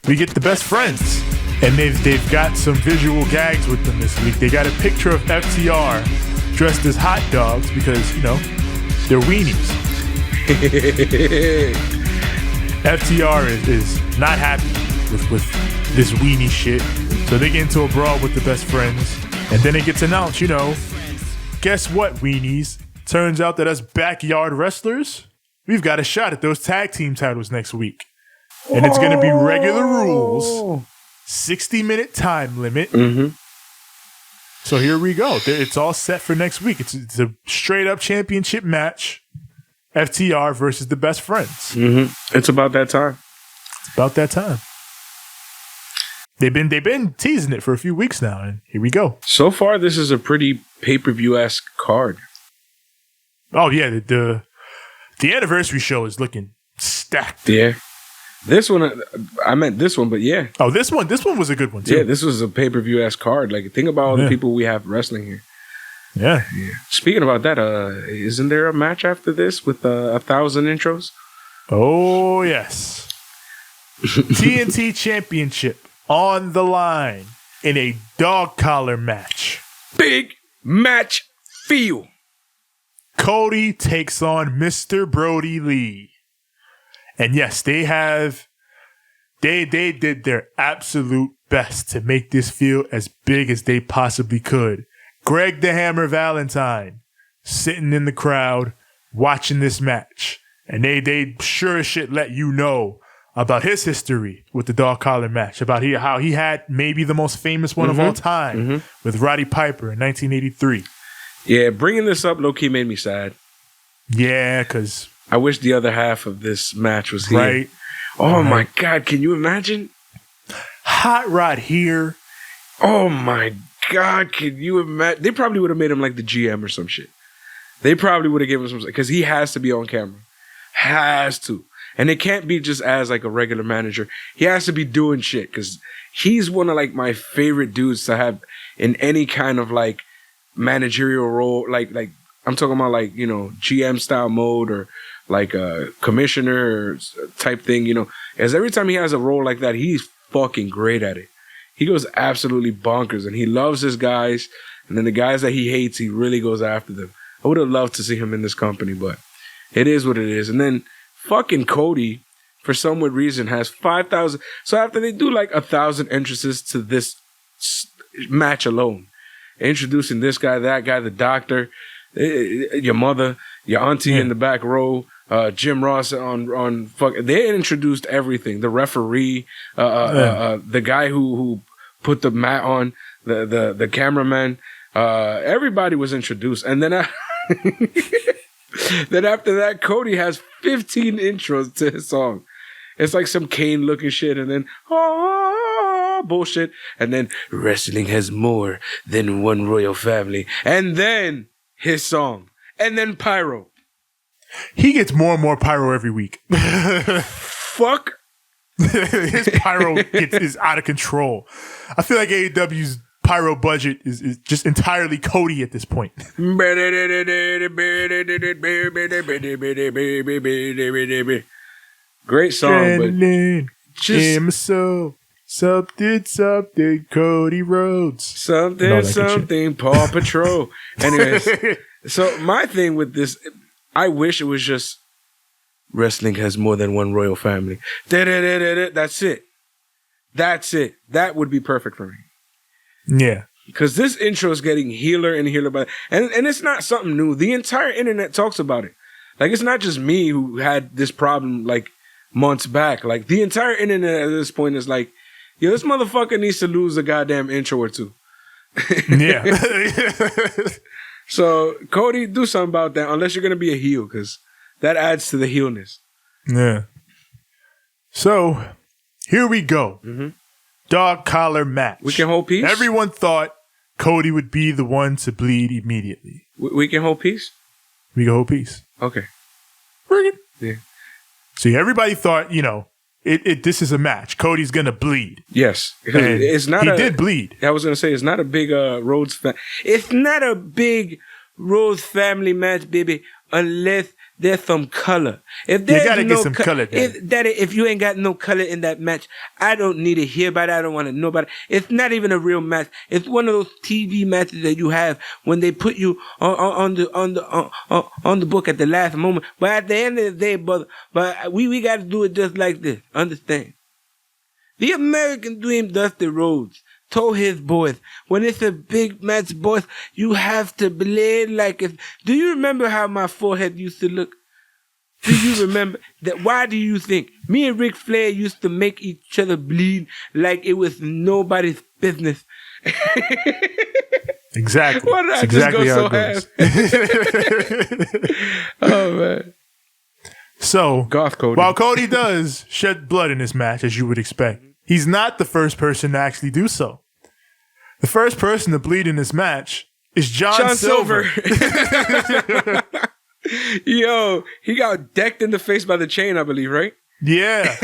we get the best friends. And they've got some visual gags with them this week. They got a picture of FTR dressed as hot dogs because, you know, they're weenies. FTR is not happy with this weenie shit. So they get into a brawl with the best friends. And then it gets announced, guess what, weenies? Turns out that us backyard wrestlers, we've got a shot at those tag team titles next week. And it's going to be regular rules, 60-minute time limit. Mm-hmm. So here we go. It's all set for next week. It's a straight-up championship match. FTR versus the best friends. Mm-hmm. It's about that time. It's about that time. They've been teasing it for a few weeks now, and here we go. So far, this is a pretty pay-per-view-esque card. Oh yeah, the anniversary show is looking stacked. Yeah, this one I meant this one, but yeah. Oh, this one was a good one too. Yeah, this was a pay-per-view-esque card. Like, think about all the people we have wrestling here. Yeah. Speaking about that, isn't there a match after this with 1,000 intros? Oh yes. TNT Championship on the line in a dog collar match. Big match feel. Cody takes on Mr. Brody Lee. And yes, they did their absolute best to make this feel as big as they possibly could. Greg the Hammer Valentine sitting in the crowd watching this match. And they sure as shit let you know about his history with the dog collar match, about how he had maybe the most famous one of all time with Roddy Piper in 1983. Yeah, bringing this up low-key made me sad. Yeah, because I wish the other half of this match was here. Right. Oh my God, can you imagine? Hot Rod here. Oh my God, can you imagine? They probably would have made him like the GM or some shit. They probably would have given him some, because he has to be on camera. Has to. And it can't be just as like a regular manager. He has to be doing shit, because he's one of like my favorite dudes to have in any kind of like managerial role. Like I'm talking about like, GM style mode or like a commissioner type thing, as every time he has a role like that, he's fucking great at it. He goes absolutely bonkers, and he loves his guys. And then the guys that he hates, he really goes after them. I would have loved to see him in this company, but it is what it is. And then fucking Cody, for some weird reason, has 5,000. So after they do like 1,000 entrances to this match alone, introducing this guy, that guy, the doctor, your mother, your auntie in the back row, Jim Ross on fuck. They introduced everything. The referee, the guy who put the mat on, the cameraman. Everybody was introduced, and then then after that, Cody has 15 intros to his song. It's like some Kane looking shit, and then bullshit, and then wrestling has more than one royal family, and then his song, and then pyro. He gets more and more pyro every week. Fuck. His pyro is out of control. I feel like AEW's pyro budget is just entirely Cody at this point. Great song, but just something Cody Rhodes. Something Paw Patrol. Anyways, so my thing with this, I wish it was just wrestling has more than one royal family. That's it. That would be perfect for me. Yeah. Because this intro is getting healer and healer, and it's not something new. The entire internet talks about it. Like, it's not just me who had this problem like months back. Like, the entire internet at this point is like, yo, this motherfucker needs to lose a goddamn intro or two. Yeah. So, Cody, do something about that, unless you're going to be a heel, because that adds to the heelness. Yeah. So, here we go. Mm-hmm. Dog collar match. We can hold peace? Everyone thought Cody would be the one to bleed immediately. We can hold peace? We can hold peace. Okay. Bring it. Yeah. See, everybody thought, this is a match. Cody's going to bleed. Yes. And it's not he did bleed. I was going to say, it's not a big Rhodes It's not a big Rhodes family match, baby, unless there's some color. If there's you gotta no get some color there. If you ain't got no color in that match, I don't need to hear about it. I don't want to know about it. It's not even a real match. It's one of those TV matches that you have when they put you on the book at the last moment. But at the end of the day, brother, but we got to do it just like this. Understand? The American Dream, Dusty Rhodes, told his boys, when it's a big match, boys, you have to bleed like it. Do you remember how my forehead used to look? Do you remember that? Why do you think me and Ric Flair used to make each other bleed like it was nobody's business? Exactly. Why did I exactly just go how so it goes. Oh, man. So, Goth Cody. While Cody does shed blood in this match, as you would expect, he's not the first person to actually do so. The first person to bleed in this match is John Silver. Yo, he got decked in the face by the chain, I believe, right? Yeah.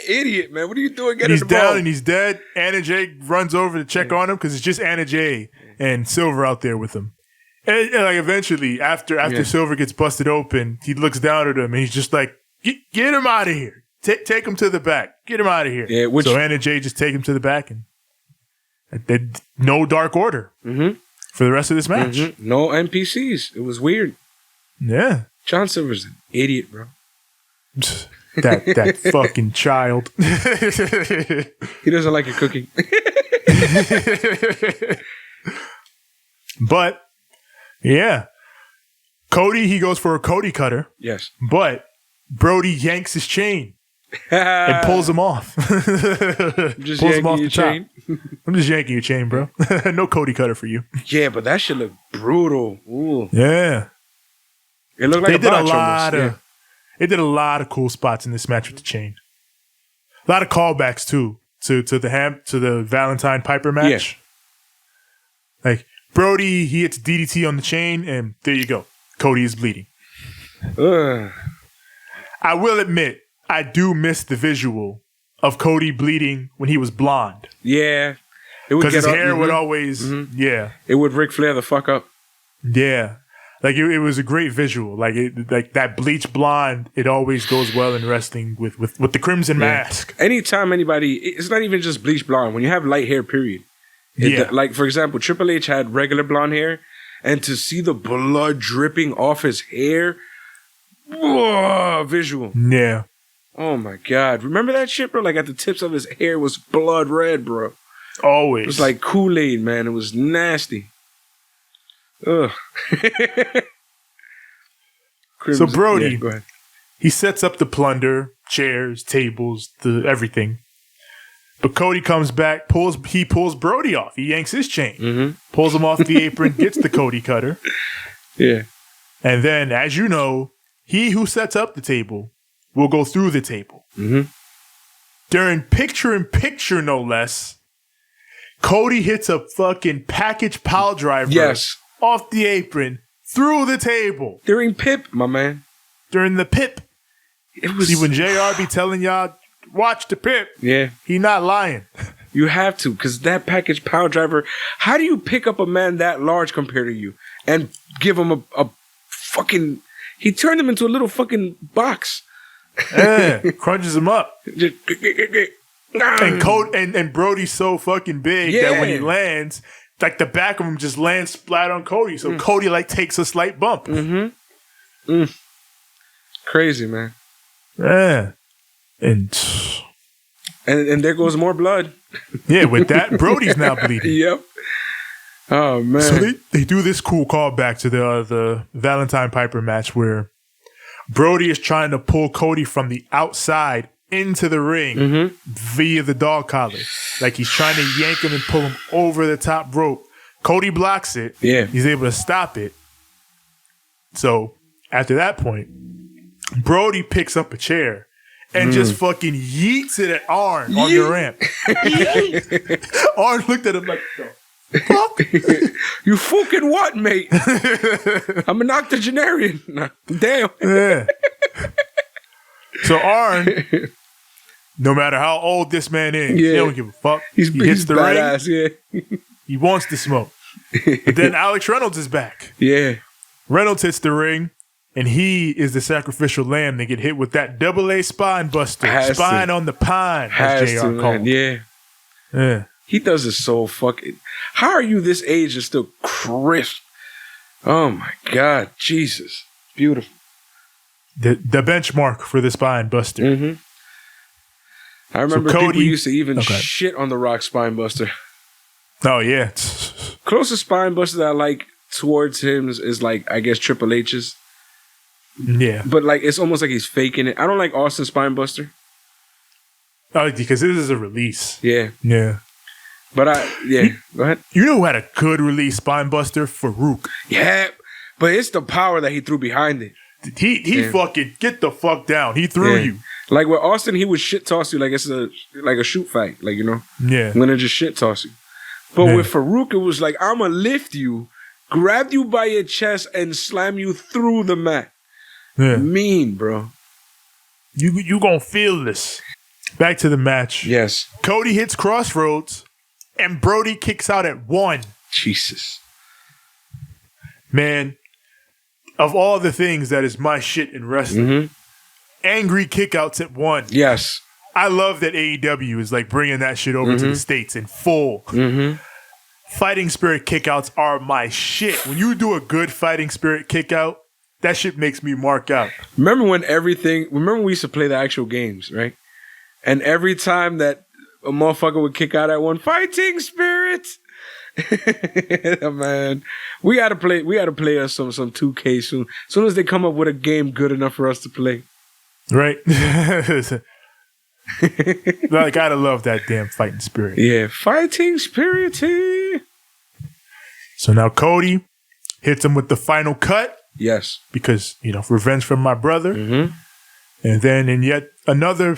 Idiot, man. What are you doing getting He's the ball? down and he's dead. Anna Jay runs over to check on him because it's just Anna Jay and Silver out there with him. And like eventually, after Silver gets busted open, he looks down at him and he's just like, get him out of here. Take him to the back. Get him out of here. Yeah, so Anna Jay just take him to the back and no Dark Order for the rest of this match. Mm-hmm. No NPCs. It was weird. Yeah. John Silver's an idiot, bro. That fucking child. He doesn't like your cooking. But, yeah. Cody, he goes for a Cody cutter. Yes. But Brody yanks his chain and pulls him off. Just pulls him off the chain. I'm just yanking your chain, bro. No Cody cutter for you. Yeah, but that shit look brutal. Ooh. Yeah. It looked like They did a lot of cool spots in this match with the chain. A lot of callbacks too to the Valentine Piper match. Yeah. Like Brody, he hits DDT on the chain, and there you go. Cody is bleeding. I will admit, I do miss the visual of Cody bleeding when he was blonde. Yeah, because his hair would always it would Ric Flair the fuck up. Yeah. Like it was a great visual. Like that bleach blonde, it always goes well in wrestling with the crimson mask. Anytime anybody, it's not even just bleach blonde. When you have light hair, period. Like for example, Triple H had regular blonde hair, and to see the blood dripping off his hair, whoa, visual. Yeah. Oh my god! Remember that shit, bro? Like at the tips of his hair was blood red, bro. Always. It was like Kool-Aid, man. It was nasty. Ugh. So Brody, go ahead. He sets up the plunder, chairs, tables, everything. But Cody comes back, pulls Brody off. He yanks his chain, pulls him off the apron, gets the Cody cutter. Yeah. And then, as you know, he who sets up the table will go through the table. During picture-in-picture, no less, Cody hits a fucking package pile driver off the apron through the table. During Pip, my man. During the Pip. It was... See, when JR be telling y'all, watch the Pip. Yeah. He not lying. You have to, because that package pile driver, how do you pick up a man that large compared to you and give him a fucking... He turned him into a little fucking box. Yeah, crunches him up. And Brody's so fucking big that when he lands... Like the back of him just lands flat on Cody. So Cody like takes a slight bump. Crazy, man. Yeah. And there goes more blood. Yeah, with that, Brody's now bleeding. Yep. Oh, man. So they do this cool callback to the Valentine Piper match where Brody is trying to pull Cody from the outside into the ring via the dog collar. Like he's trying to yank him and pull him over the top rope. Cody blocks it. Yeah. He's able to stop it. So after that point, Brody picks up a chair and just fucking yeets it at Arn on the ramp. Arn looked at him like, fuck? You fucking what, mate? I'm an octogenarian. Damn. Yeah. So Arn, no matter how old this man is, he don't give a fuck. He hits the badass, ring. He wants to smoke. But then Alex Reynolds is back. Yeah. Reynolds hits the ring, and he is the sacrificial lamb to get hit with that double-A spine buster. Spine on the pine, as JR called. Yeah. He does it so fucking... How are you this age and still crisp? Oh, my God. Jesus. Beautiful. The benchmark for the spine buster. I remember people used to even shit on The Rock Spinebuster. Oh, yeah. Closest Spinebuster that I like towards him is like, I guess, Triple H's. Yeah. But like, it's almost like he's faking it. I don't like Austin Spinebuster. Oh, because this is a release. Yeah. Yeah. But go ahead. You know who had a good release Spinebuster? Farouk. Yeah. But it's the power that he threw behind it. He fucking get the fuck down. He threw you. Like with Austin, he would shit toss you like it's a shoot fight. Like, you know? Yeah. I'm gonna just shit toss you. But with Farouk, it was like, I'm gonna lift you, grab you by your chest, and slam you through the mat. Yeah. Mean, bro. You gonna feel this. Back to the match. Yes. Cody hits Crossroads, and Brody kicks out at 1. Jesus. Man, of all the things that is my shit in wrestling, angry kickouts at 1. Yes. I love that AEW is like bringing that shit over to the States in full. Fighting spirit kickouts are my shit. When you do a good fighting spirit kickout, that shit makes me mark out. Remember when we used to play the actual games, right? And every time that a motherfucker would kick out at 1, fighting spirit. Man, we gotta play us some 2K soon. As soon as they come up with a game good enough for us to play. Right. Like, gotta love that damn fighting spirit. Yeah, fighting spirit. So now Cody hits him with the final cut. Yes. Because, revenge from my brother. And then in yet another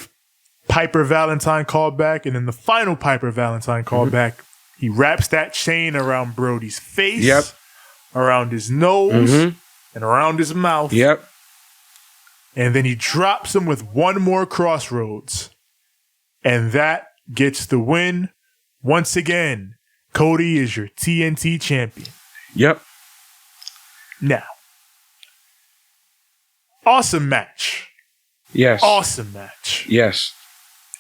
Piper Valentine callback, and then the final Piper Valentine callback, he wraps that chain around Brody's face, around his nose, and around his mouth. Yep. And then he drops him with one more Crossroads. And that gets the win. Once again, Cody is your TNT champion. Yep. Now, awesome match. Yes. Awesome match. Yes.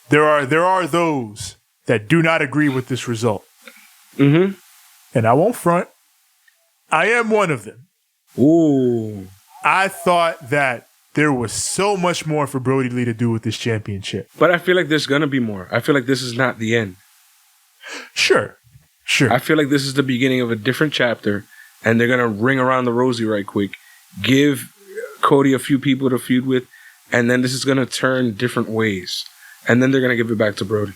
There are those that do not agree with this result. And I won't front. I am one of them. Ooh. I thought that there was so much more for Brody Lee to do with this championship. But I feel like there's going to be more. I feel like this is not the end. Sure. I feel like this is the beginning of a different chapter, and they're going to ring around the rosy right quick, give Cody a few people to feud with, and then this is going to turn different ways. And then they're going to give it back to Brody.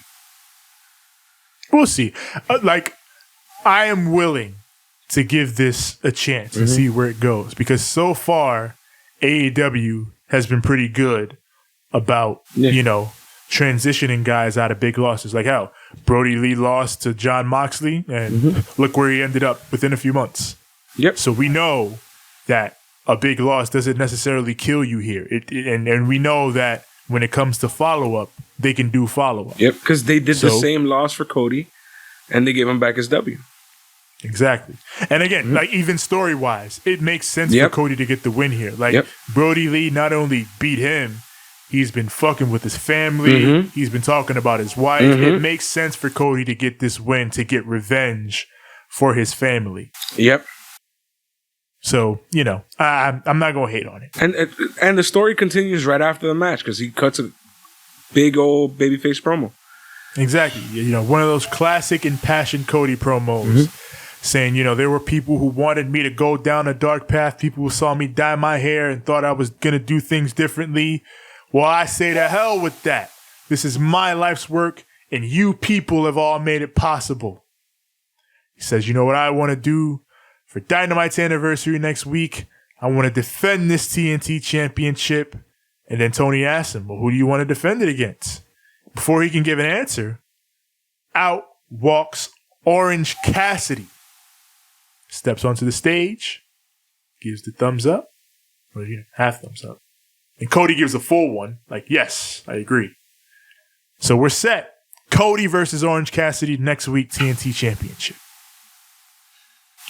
We'll see. I am willing to give this a chance and see where it goes, because so far, AEW has been pretty good about, transitioning guys out of big losses. Like how Brody Lee lost to John Moxley, and look where he ended up within a few months. Yep. So we know that a big loss doesn't necessarily kill you here. And we know that when it comes to follow-up, they can do follow-up. Yep, because they did the same loss for Cody, and they gave him back his W. Exactly. And again, like even story-wise, it makes sense for Cody to get the win here. Like Brody Lee not only beat him, he's been fucking with his family. He's been talking about his wife. It makes sense for Cody to get this win, to get revenge for his family. Yep. So, I'm not going to hate on it. And the story continues right after the match, because he cuts a big old babyface promo. Exactly. One of those classic impassioned Cody promos saying, there were people who wanted me to go down a dark path. People who saw me dye my hair and thought I was going to do things differently. Well, I say to hell with that. This is my life's work, and you people have all made it possible. He says, you know what I want to do for Dynamite's anniversary next week? I want to defend this TNT championship. And then Tony asks him, well, who do you want to defend it against? Before he can give an answer, out walks Orange Cassidy. Steps onto the stage, gives the thumbs up, or half thumbs up. And Cody gives a full one, like, yes, I agree. So we're set. Cody versus Orange Cassidy next week, TNT Championship.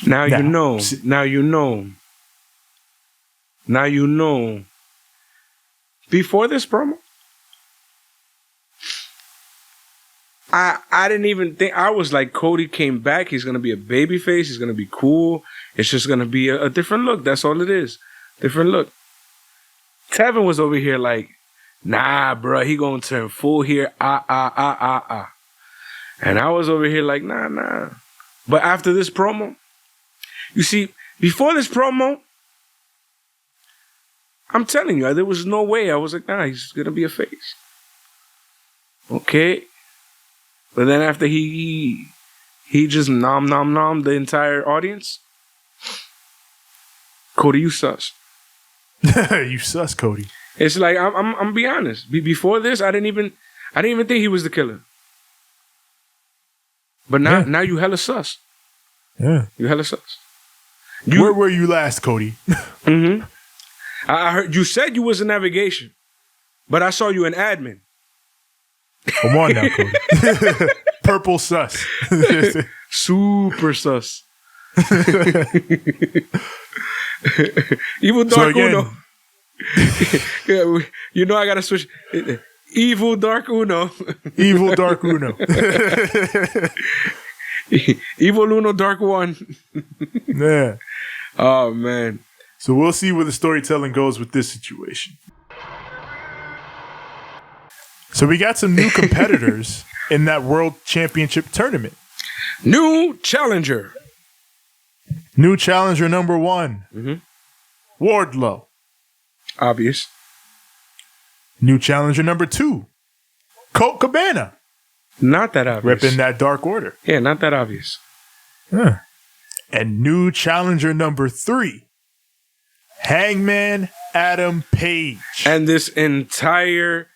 Now you know. Before this promo, I didn't even think. I was like, Cody came back. He's going to be a babyface. He's going to be cool. It's just going to be a different look. That's all it is. Different look. Tevin was over here like, nah, bro, he gonna turn full here. And I was over here like, nah. But after this promo, you see, before this promo, I'm telling you, there was no way. I was like, nah, he's gonna be a face. Okay. But then after he just nom the entire audience. Cody, you sus. You sus, Cody. It's like I'm be honest. Before this, I didn't even think he was the killer. But now you hella sus. Yeah. You hella sus. Where were you last, Cody? Mm-hmm. I heard you said you was in navigation, but I saw you in admin. Come on now, Cody. Purple sus. Super sus. Evil Dark Uno. You know I gotta switch. Evil Dark Uno. Evil Dark Uno. Evil Uno Dark One. Yeah. Oh man. So we'll see where the storytelling goes with this situation. So we got some new competitors in that World Championship tournament. New challenger. New challenger number 1. Mm-hmm. Wardlow. Obvious. New challenger number 2. Colt Cabana. Not that obvious. Repping that Dark Order. Yeah, not that obvious. Huh. And new challenger number 3. Hangman Adam Page. And this entire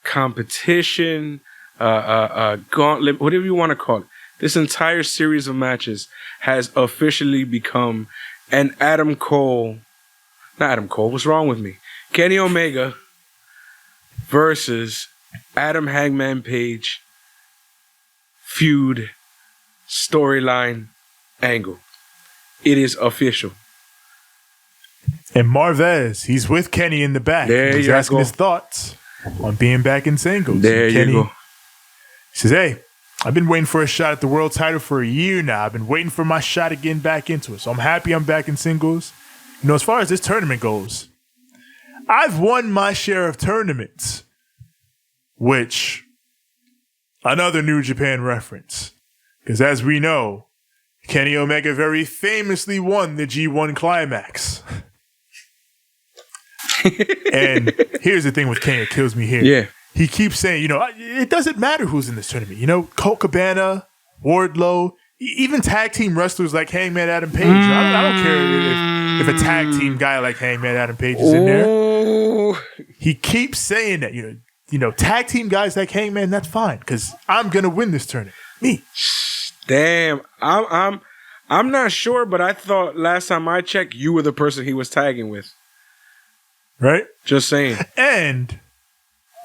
competition, gauntlet, whatever you want to call it, this entire series of matches has officially become an Adam Cole, not Adam Cole, what's wrong with me? Kenny Omega versus Adam Hangman Page feud storyline angle. It is official. And Marvez, he's with Kenny in the back. There he's you asking go. his thoughts on being back in singles. There and Kenny, you go. He says, hey, I've been waiting for a shot at the world title for a year now. I've been waiting for my shot at getting back into it. So I'm happy I'm back in singles. You know, as far as this tournament goes, I've won my share of tournaments, which, another New Japan reference. Because as we know, Kenny Omega very famously won the G1 Climax. And here's the thing with Kenny that kills me here. Yeah. He keeps saying, you know, it doesn't matter who's in this tournament. You know, Colt Cabana, Wardlow, even tag team wrestlers like Hangman Adam Page. I don't care if a tag team guy like Hangman Adam Page is in there. He keeps saying that, you know, tag team guys like Hangman, that's fine, because I'm gonna win this tournament. Me. Damn, I'm not sure, but I thought last time I checked, you were the person he was tagging with. Right? Just saying. And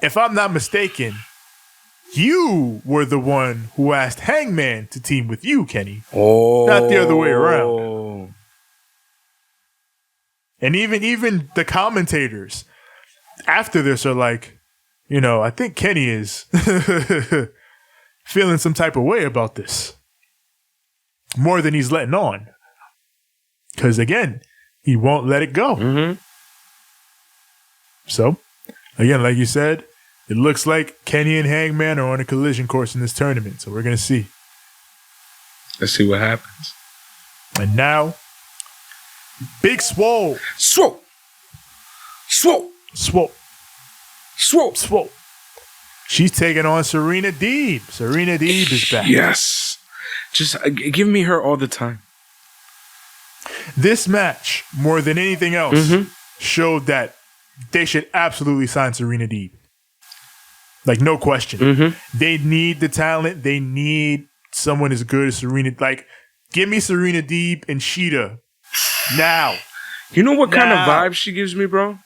if I'm not mistaken, you were the one who asked Hangman to team with you, Kenny. Oh, not the other way around. And even the commentators after this are like, you know, I think Kenny is feeling some type of way about this. More than he's letting on. Because again, he won't let it go. Mm-hmm. So, again, like you said, it looks like Kenny and Hangman are on a collision course in this tournament. So we're going to see. Let's see what happens. And now, Big Swole. Swole. Swole. Swole. Swole. Swole. She's taking on Serena Deeb. Serena Deeb is back. Yes. Just give me her all the time. This match, more than anything else, showed that they should absolutely sign Serena Deeb. Like, no question. They need the talent. They need someone as good as Serena. Like, give me Serena Deeb and Sheeta now. You know what kind of vibes she gives me, bro?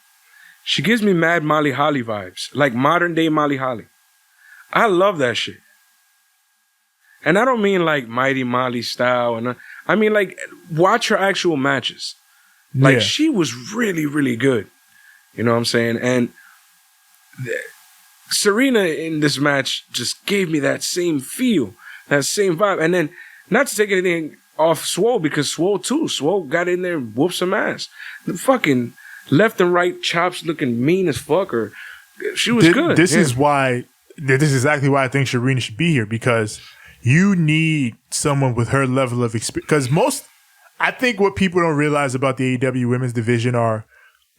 She gives me mad Molly Holly vibes. Like modern day Molly Holly. I love that shit. And I don't mean like Mighty Molly style. And I mean like watch her actual matches. Like she was really, really good. You know what I'm saying? And Serena in this match just gave me that same feel, that same vibe. And then not to take anything off Swole, because Swole got in there and whooped some ass. left and right chops looking mean as fuck. Or she was good. This is exactly why I think Serena should be here, because you need someone with her level of experience. Because I think what people don't realize about the AEW women's division are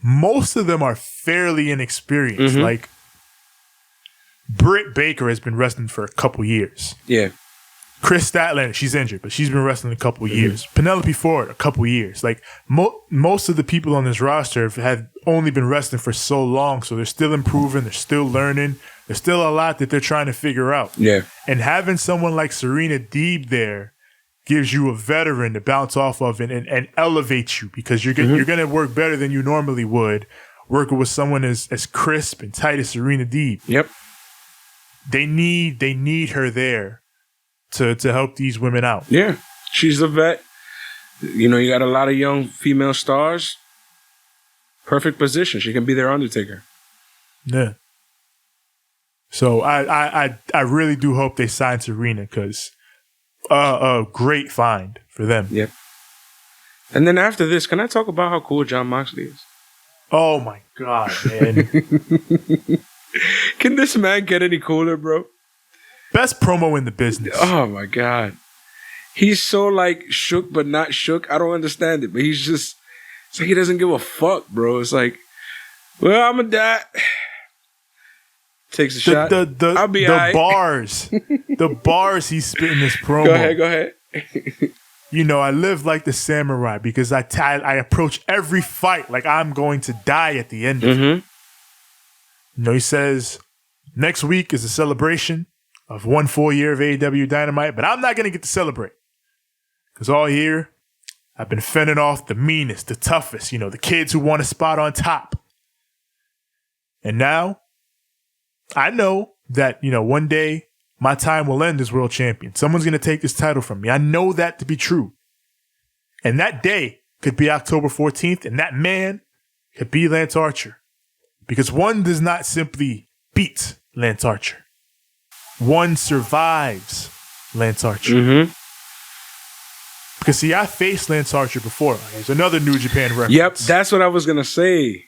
most of them are fairly inexperienced. Mm-hmm. Like Britt Baker has been wrestling for a couple years. Yeah. Chris Statlander, she's injured, but she's been wrestling a couple years. Penelope Ford, a couple years. Like most of the people on this roster have only been wrestling for so long, so they're still improving, they're still learning. There's still a lot that they're trying to figure out. Yeah. And having someone like Serena Deeb there gives you a veteran to bounce off of and elevate you, because you're going to work better than you normally would working with someone as crisp and tight as Serena Deeb. Yep. They need her there to help these women out. Yeah. She's a vet. You know, you got a lot of young female stars. Perfect position. She can be their Undertaker. Yeah. So I really do hope they sign Serena, because a great find for them. Yep. And then after this, can I talk about how cool Jon Moxley is? Oh my God, man. Can this man get any cooler, bro? Best promo in the business. Oh my God. He's so like shook but not shook. I don't understand it, but he's just, it's like he doesn't give a fuck, bro. It's like, well, I'm gonna die. Takes a shot. I'll be the bars. The bars he's spitting this promo. Go ahead. You know, I live like the samurai because I approach every fight like I'm going to die at the end of it. You know, he says, next week is a celebration of 1 full year of AEW Dynamite, but I'm not going to get to celebrate. Because all year, I've been fending off the meanest, the toughest, you know, the kids who want a spot on top. And now, I know that, you know, one day my time will end as world champion. Someone's going to take this title from me. I know that to be true. And that day could be October 14th, and that man could be Lance Archer. Because one does not simply beat Lance Archer. One survives Lance Archer. Because, see, I faced Lance Archer before. There's another New Japan reference. Yep, that's what I was going to say.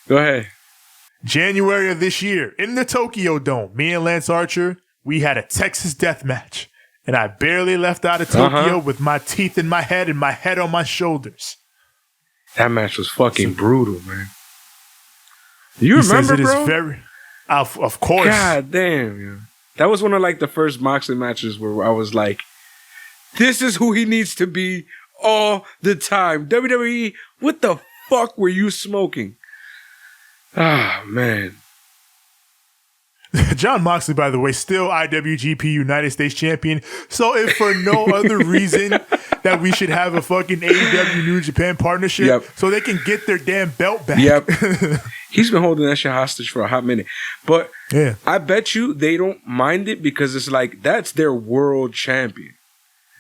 Go ahead. January of this year, in the Tokyo Dome, me and Lance Archer, we had a Texas death match. And I barely left out of Tokyo with my teeth in my head and my head on my shoulders. That match was fucking brutal, man. You remember, bro? Of course. God damn, yeah. That was one of like the first Moxley matches where I was like, this is who he needs to be all the time. WWE, what the fuck were you smoking? Ah, man. Jon Moxley, by the way, still IWGP United States Champion. So if for no other reason that we should have a fucking AEW New Japan partnership so they can get their damn belt back. Yep. He's been holding that shit hostage for a hot minute. But yeah, I bet you they don't mind it because it's like, that's their world champion.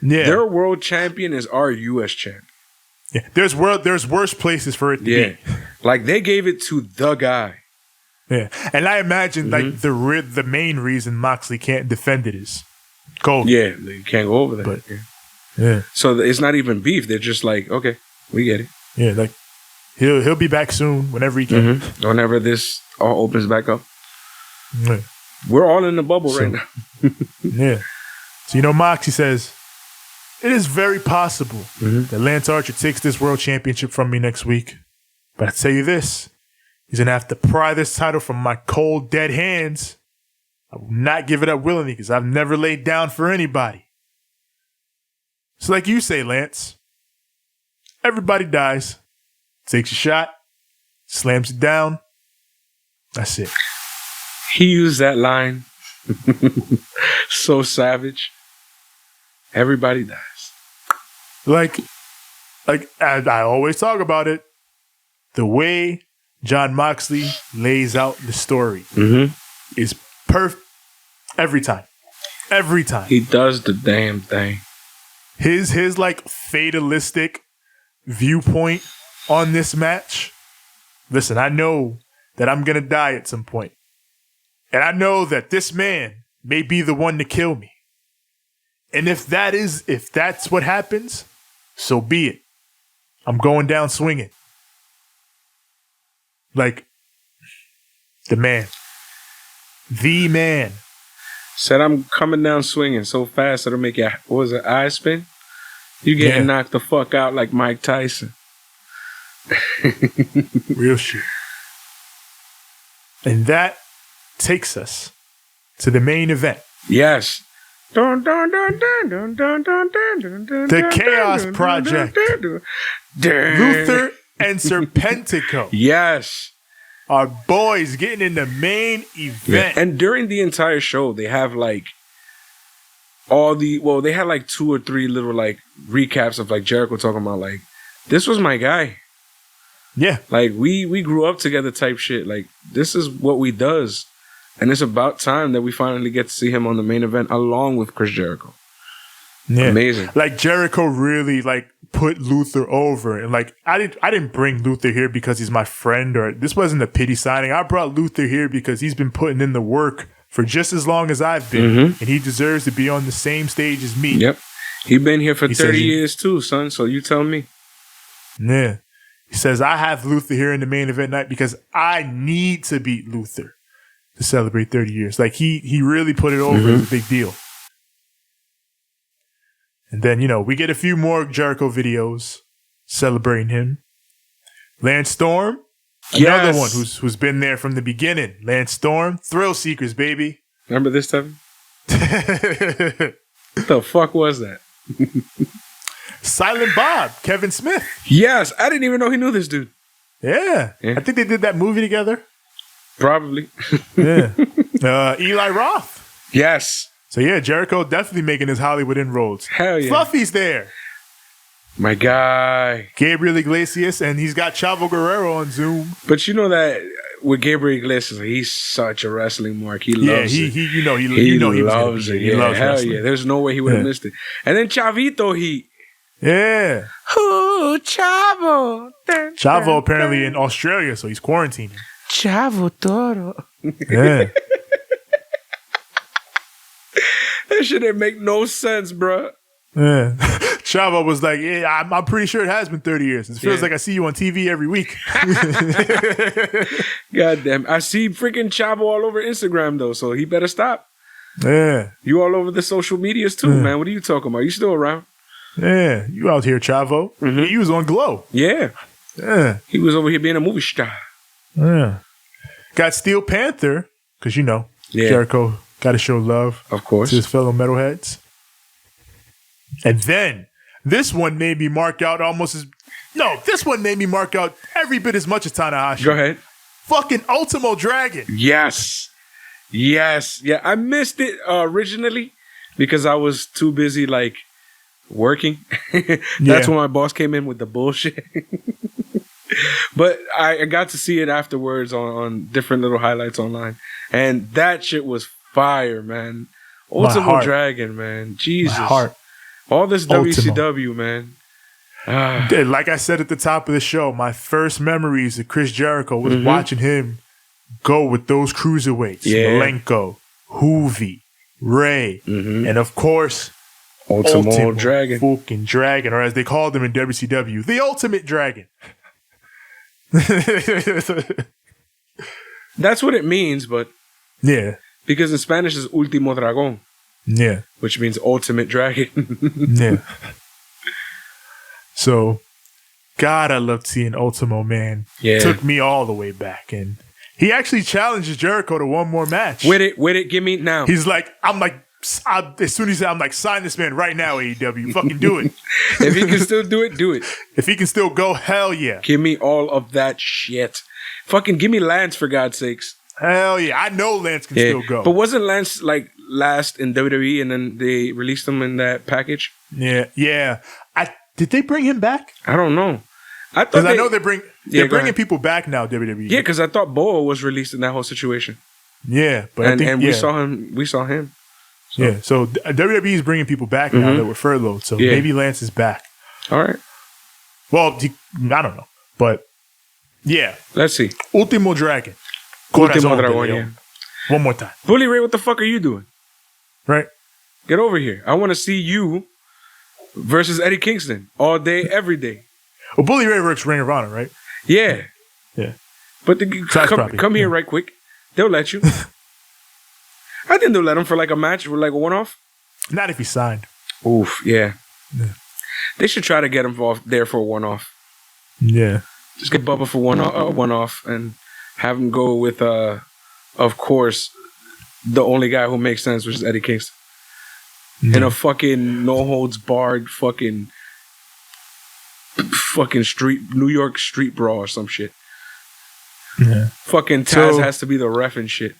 Yeah. Their world champion is our U.S. champion. Yeah. There's worse places for it to be. Like they gave it to the guy. Yeah. And I imagine like the main reason Moxley can't defend it is COVID. Yeah, you can't go over that. But, yeah. So it's not even beef. They're just like, okay, we get it. Yeah, like he'll be back soon whenever he can. Whenever this all opens back up. Yeah. We're all in the bubble right now. Yeah. So, you know, Moxie says, it is very possible that Lance Archer takes this world championship from me next week. But I tell you this, he's going to have to pry this title from my cold, dead hands. I will not give it up willingly because I've never laid down for anybody. So like you say, Lance, everybody dies, takes a shot, slams it down. That's it. He used that line. So savage. Everybody dies. Like I always talk about it, the way Jon Moxley lays out the story is perfect every time. Every time. He does the damn thing. His like fatalistic viewpoint on this match. Listen, I know that I'm going to die at some point. And I know that this man may be the one to kill me. And if that's what happens, so be it. I'm going down swinging. Like, the man. The man. Said I'm coming down swinging so fast it'll make your, what was it, eye spin? You getting knocked the fuck out like Mike Tyson. Real shit. And that takes us to the main event. Yes. The Chaos Project. Luther and Serpentico. Yes. Our boys getting in the main event. Yeah. And during the entire show, they have like they had like 2 or 3 little like recaps of like Jericho talking about like, this was my guy. Yeah. Like we grew up together type shit. Like this is what we does. And it's about time that we finally get to see him on the main event along with Chris Jericho. Yeah. Amazing. Like Jericho really like put Luther over, and like I didn't bring Luther here because he's my friend, or this wasn't a pity signing. I brought Luther here because he's been putting in the work for just as long as I've been, and he deserves to be on the same stage as me. Yep. He been here for 30 years too, son. So you tell me. Yeah. He says, I have Luther here in the main event night because I need to beat Luther to celebrate 30 years. Like he really put it over as a big deal. And then, you know, we get a few more Jericho videos celebrating him. Lance Storm, another one who's been there from the beginning. Lance Storm, Thrill Seekers, baby. Remember this time? What the fuck was that? Silent Bob, Kevin Smith. Yes, I didn't even know he knew this dude. Yeah. I think they did that movie together. Probably. Yeah. Eli Roth. Yes. So yeah, Jericho definitely making his Hollywood inroads. Hell yeah. Fluffy's there. My guy. Gabriel Iglesias, and he's got Chavo Guerrero on Zoom. But you know that with Gabriel Iglesias, he's such a wrestling mark. He loves it. He loves it. He loves hell yeah. There's no way he would have missed it. And then Chavito, yeah. Ooh, Chavo. Chavo apparently in Australia, so he's quarantining. Chavo Toro. Yeah. That shit didn't make no sense, bro. Yeah. Chavo was like, yeah, I'm pretty sure it has been 30 years. It feels like I see you on TV every week. God damn. I see freaking Chavo all over Instagram, though, so he better stop. Yeah. You all over the social medias, too, man. What are you talking about? You still around? Yeah. You out here, Chavo. He was on Glow. Yeah. Yeah. He was over here being a movie star. Yeah. Got Steel Panther, because, you know, Jericho got to show love, of course, to his fellow metalheads. And then this one made me mark out this one made me mark out every bit as much as Tanahashi. Go ahead. Fucking Ultimo Dragon. Yes. Yes. Yeah, I missed it originally because I was too busy like working. That's when my boss came in with the bullshit. But I got to see it afterwards on different little highlights online. And that shit was fire, man. Ultimo Dragon, man. Jesus. My heart. All this WCW, man. Like I said at the top of the show, my first memories of Chris Jericho was watching him go with those cruiserweights. Malenko, Hoovy, Ray, and of course, Ultimo Dragon. Fucking Dragon, or as they called him in WCW, the Ultimate Dragon. That's what it means, but yeah, because in Spanish it's Último Dragón. Yeah, which means Ultimate Dragon. Yeah. So, God, I loved seeing Ultimo, man. Yeah, took me all the way back, and he actually challenges Jericho to one more match. With it, give me now. He's like, as soon as I'm like, sign this man right now, AEW. Fucking do it. If he can still do it, do it. If he can still go, hell yeah. Give me all of that shit. Fucking give me Lance, for God's sakes. Hell yeah. I know Lance can still go. But wasn't Lance like last in WWE and then they released him in that package? Yeah. Yeah. Did they bring him back? I don't know. I know they're bringing people back now, WWE. Yeah, because I thought Boa was released in that whole situation. Yeah. But we saw him. So. Yeah, so WWE is bringing people back now that were furloughed. So maybe Lance is back. All right. Well, I don't know. But yeah. Let's see. Ultimo Dragon. Ultimo Dragon, yeah. One more time. Bully Ray, what the fuck are you doing? Right. Get over here. I want to see you versus Eddie Kingston all day, every day. Well, Bully Ray works Ring of Honor, right? Yeah. Yeah. But come here right quick. They'll let you. I think they'll let him for like a match or like a one-off. Not if he signed. Oof, yeah. They should try to get him off there for a one-off. Yeah. Just get Bubba for one-off and have him go with, of course, the only guy who makes sense, which is Eddie Kingston. In a fucking no-holds-barred fucking New York street brawl or some shit. Yeah. Fucking Taz has to be the ref and shit.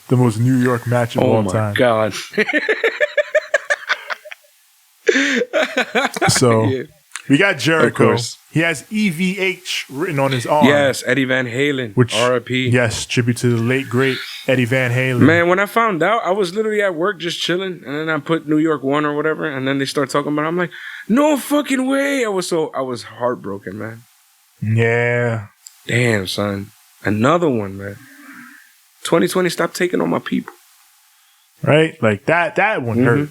The most New York match of all time. Oh my God. So we got Jericho. He has EVH written on his arm. Yes, Eddie Van Halen. Which, R.I.P. Yes, tribute to the late, great Eddie Van Halen. Man, when I found out, I was literally at work just chilling, and then I put New York 1 or whatever, and then they start talking about it. I'm like, no fucking way. I was heartbroken, man. Yeah. Damn, son. Another one, man. 2020, stop taking on my people. Right? Like that one hurt.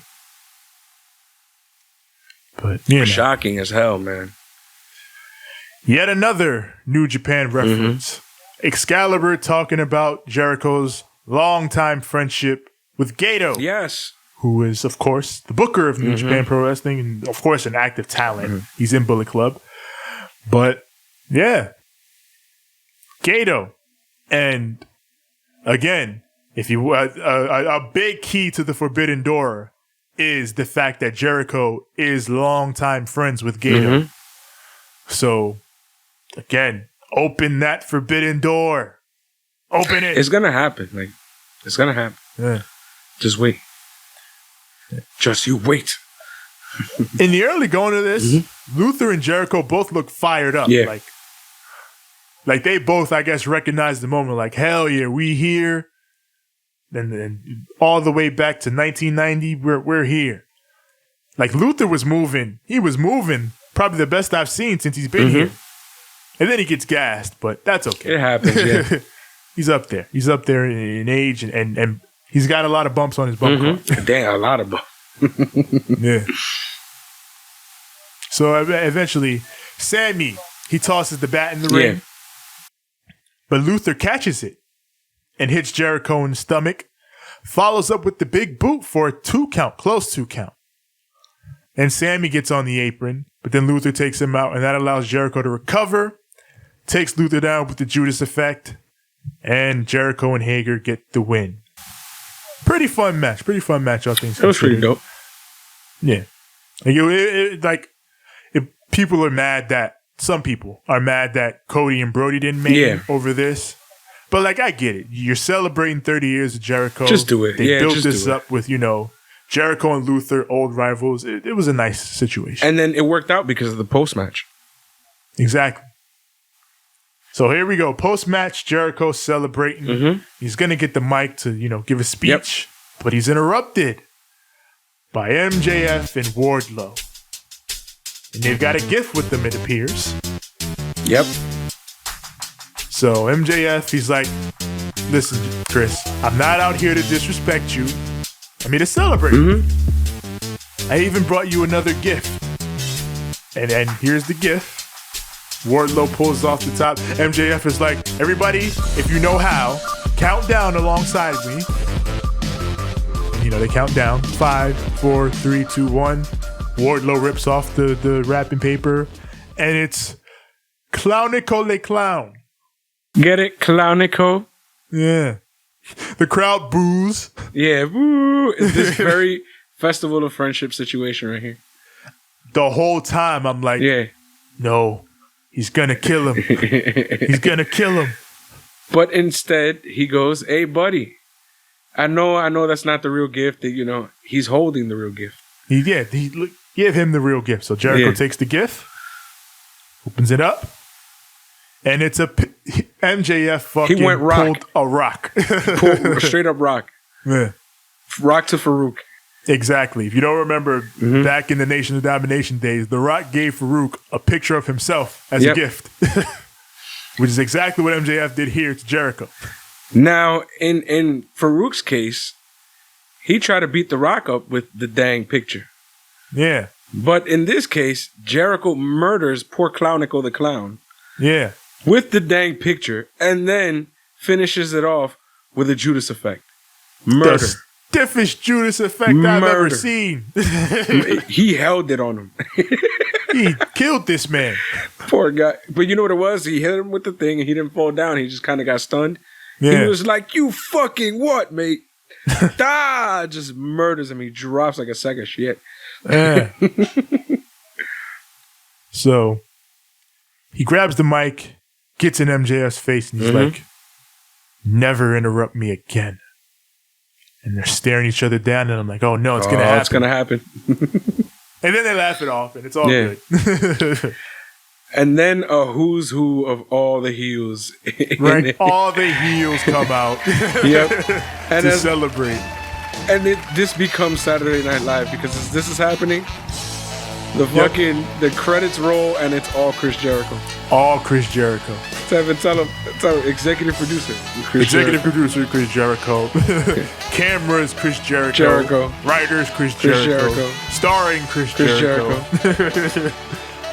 But, you know. Shocking as hell, man. Yet another New Japan reference. Excalibur talking about Jericho's longtime friendship with Gato. Yes. Who is, of course, the booker of New Japan Pro Wrestling and, of course, an active talent. He's in Bullet Club. But, yeah. Gato. And, again, if you a big key to the Forbidden Door is the fact that Jericho is longtime friends with Gato. So, again, open that Forbidden Door. Open it. It's gonna happen. Like, it's gonna happen. Yeah. Just wait. Just you wait. In the early going of this, Luther and Jericho both look fired up. Yeah. Like they both, I guess, recognized the moment. Like, hell yeah, we here. And all the way back to 1990, we're here. Like, Luther was moving. He was moving. Probably the best I've seen since he's been here. And then he gets gassed, but that's okay. It happens, yeah. He's up there. He's up there in age, and he's got a lot of bumps on his bump card. Damn, a lot of bumps. Yeah. So eventually, Sammy, he tosses the bat in the ring. But Luther catches it and hits Jericho in the stomach. Follows up with the big boot for a 2 count, close 2 count. And Sammy gets on the apron, but then Luther takes him out, and that allows Jericho to recover. Takes Luther down with the Judas effect. And Jericho and Hager get the win. Pretty fun match, all things considered. It was pretty dope. Yeah. If people are mad that, some people are mad that Cody and Brody didn't make it over this. But, like, I get it. You're celebrating 30 years of Jericho. Just do it. They built this up with, Jericho and Luther, old rivals. It was a nice situation. And then it worked out because of the post-match. Exactly. So here we go. Post-match, Jericho celebrating. He's going to get the mic to, give a speech. But he's interrupted by MJF and Wardlow. And they've got a gift with them, it appears. Yep. So MJF, he's like, listen, Chris, I'm not out here to disrespect you. I'm here to celebrate. I even brought you another gift. And here's the gift. Wardlow pulls off the top. MJF is like, everybody, if you know how, count down alongside me. And, they count down. 5, 4, 3, 2, 1. Wardlow rips off the wrapping paper. And it's Clownico Le Clown. Get it? Clownico? Yeah. The crowd boos. Yeah, woo. It's this very Festival of Friendship situation right here. The whole time I'm like, no, he's going to kill him. He's going to kill him. But instead, he goes, hey, buddy, I know that's not the real gift. That, he's holding the real gift. Give him the real gift. So Jericho takes the gift, opens it up, and it's a MJF fucking he went rock. Pulled a rock. Pulled straight up rock. Yeah. Rock to Farouk. Exactly. If you don't remember, back in the Nation of Domination days, The Rock gave Farouk a picture of himself as a gift. Which is exactly what MJF did here to Jericho. Now, in Farouk's case, he tried to beat The Rock up with the dang picture. Yeah. But in this case, Jericho murders poor Clownico the Clown. Yeah. with the dang picture, and then finishes it off with a Judas effect. Murder. The stiffest Judas effect I've ever seen. He held it on him. He killed this man. Poor guy. But you know what it was? He hit him with the thing and he didn't fall down. He just kind of got stunned. Yeah. He was like, "You fucking what, mate?" Just murders him. He drops like a sack of shit. Yeah. So he grabs the mic, gets in MJF's face, and he's like, "Never interrupt me again." And they're staring each other down, and I'm like, "Oh no, it's gonna happen. It's gonna happen." And then they laugh it off, and it's all good. And then a who's who of all the heels. Right, all the heels come out. Yep. And to celebrate. And this becomes Saturday Night Live because as this is happening, the credits roll and it's all Chris Jericho. All Chris Jericho. Tell him, executive producer. Chris Jericho. Cameras, Chris Jericho. Writers, Chris Jericho. Starring Chris Jericho.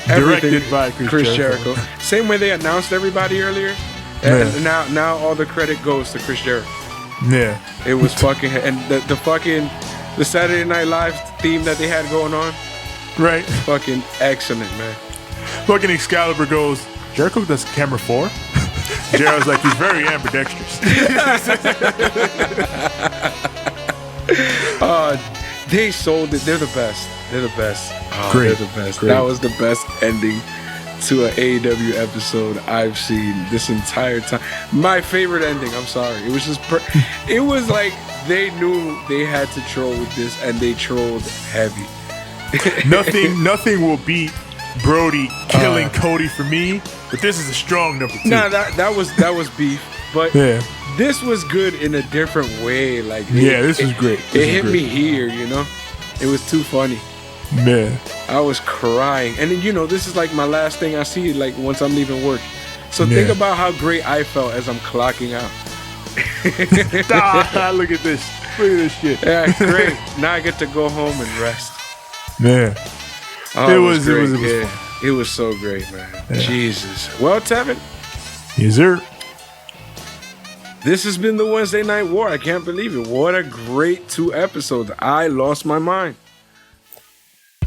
Directed by Chris Jericho. Same way they announced everybody earlier. And now all the credit goes to Chris Jericho. Yeah. It was fucking, and the Saturday Night Live theme that they had going on. Right. Fucking excellent, man. Fucking Excalibur goes, "Jericho does camera 4?" Jericho's like, "He's very ambidextrous." They sold it. They're the best. Great. They're the best. Great. That was the best ending to an AEW episode I've seen this entire time. My favorite ending. I'm sorry. It was just. It was like they knew they had to troll with this, and they trolled heavy. Nothing will beat Brody killing Cody for me, but this is a strong number 2. Nah, that was beef, but this was good in a different way. Like this was great. It hit me here, you know. It was too funny. Man, I was crying, and then this is like my last thing I see. Like once I'm leaving work, so think about how great I felt as I'm clocking out. Look at this shit. Yeah, great. Now I get to go home and rest. Man, it was it was so great, man. Yeah. Jesus. Well, Tevin. Yes, sir. This has been the Wednesday Night War. I can't believe it. What a great 2 episodes. I lost my mind.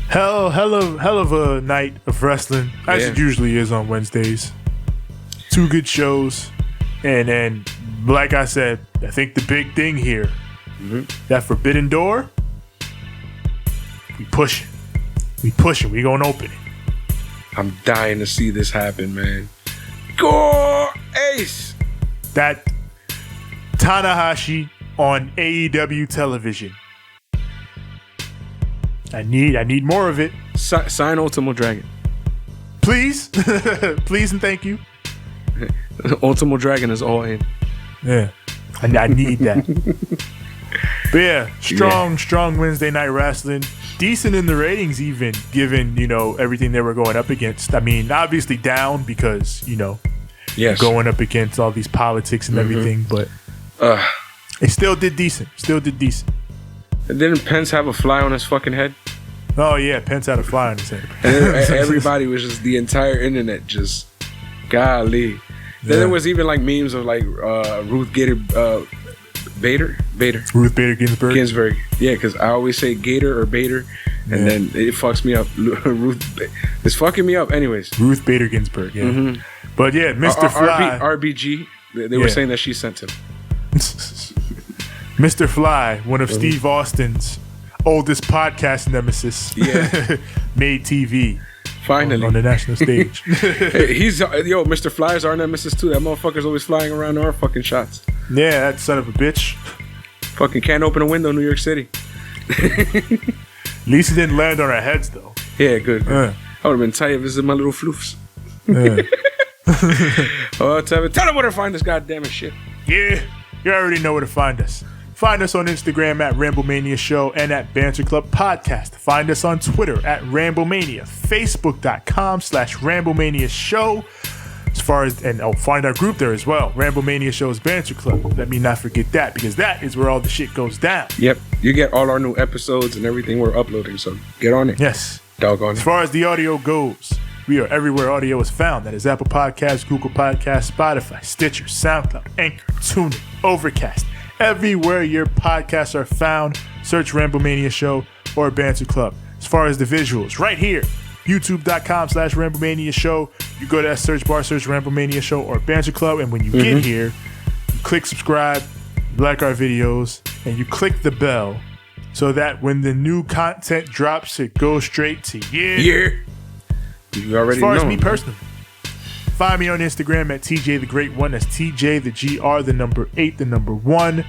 Hell of a night of wrestling, as it usually is on Wednesdays. 2 good shows, and like I said, I think the big thing here, that Forbidden Door. We pushing. We gonna open it. I'm dying to see this happen, man. Go Ace. That Tanahashi on AEW television. I need more of it. Sign Ultimo Dragon. Please. Please and thank you. Ultimo Dragon is all in. Yeah. I need that. But yeah, strong Wednesday night wrestling. Decent in the ratings, even given everything they were going up against. I mean, obviously down because going up against all these politics and everything, but it still did decent. Didn't Pence have a fly on his fucking head? Oh yeah, Pence had a fly on his head. And everybody was just the entire internet just golly. Then there was even like memes of like Ruth Bader Ginsburg. Yeah, because I always say Gator or Bader, and then it fucks me up. It's fucking me up. Anyways, Ruth Bader Ginsburg. Yeah, but yeah, Mr. Fly, RBG. They were saying that she sent him. Mr. Fly, one of Steve Austin's oldest podcast nemesis, made TV. Finally on the national stage. He's Mr. Fly is our nemesis too. That motherfucker's always flying around our fucking shots. Yeah, that son of a bitch. Fucking can't open a window in New York City. At least it didn't land on our heads though. Yeah, good. I would have been tight if this is my little floofs. Tell them where to find this goddamn shit. Yeah, you already know where to find us. Find us on Instagram at Ramblemania Show and at Banter Club Podcast. Find us on Twitter at Ramblemania, Facebook.com/Ramblemania Show. As far as, find our group there as well, Ramblemania Show's Banter Club. Let me not forget that, because that is where all the shit goes down. Yep, you get all our new episodes and everything we're uploading, so get on it. Yes. Doggone it. As far as the audio goes, We are everywhere audio is found. That is Apple Podcasts, Google Podcasts, Spotify, Stitcher, SoundCloud, Anchor, TuneIn, Overcast. Everywhere your podcasts are found, search Ramblemania Show or Banter Club. As far as the visuals, right here, youtube.com/Ramblemania Show. You go to that search bar, search Ramblemania Show or Banter Club, and when you get here, you click subscribe, you like our videos, and you click the bell so that when the new content drops, it goes straight to you. Yeah. You already know. As far as me personally, find me on Instagram at TJ the Great One. That's TJ the GR, the number 8, the number 1.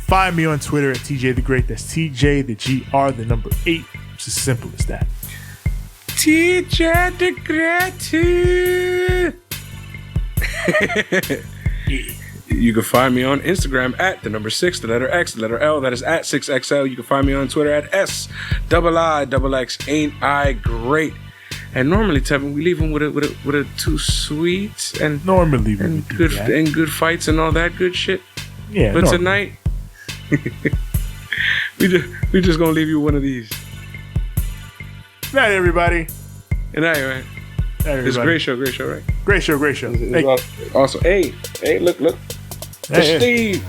Find me on Twitter at TJ the Great. That's TJ the GR, the number 8. It's as simple as that. TJ the Great. You can find me on Instagram at the number 6, the letter X, the letter L. That is at 6XL. You can find me on Twitter at SIIXX. Ain't I great? And normally, Tevin, we leave them with a 2 sweets and normally and good fights and all that good shit. Yeah, but tonight we just gonna leave you one of these. Night, everybody. Good night, man. It's a great show, right? Great show. Hey. Awesome. Hey, look. Hey. Steve.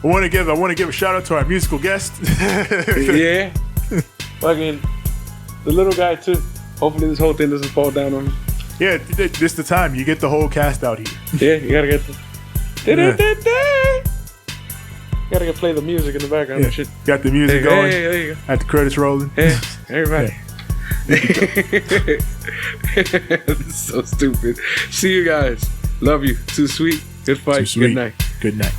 I want to give a shout out to our musical guest. Yeah. Fucking the little guy too. Hopefully this whole thing doesn't fall down on him. Yeah, this the time. You get the whole cast out here. Yeah, you gotta get the gotta play the music in the background and shit. Got the music going. Hey, there you go. Got the credits rolling. Hey, everybody. This is so stupid. See you guys. Love you. Too sweet. Good fight. Too sweet. Good night. Good night.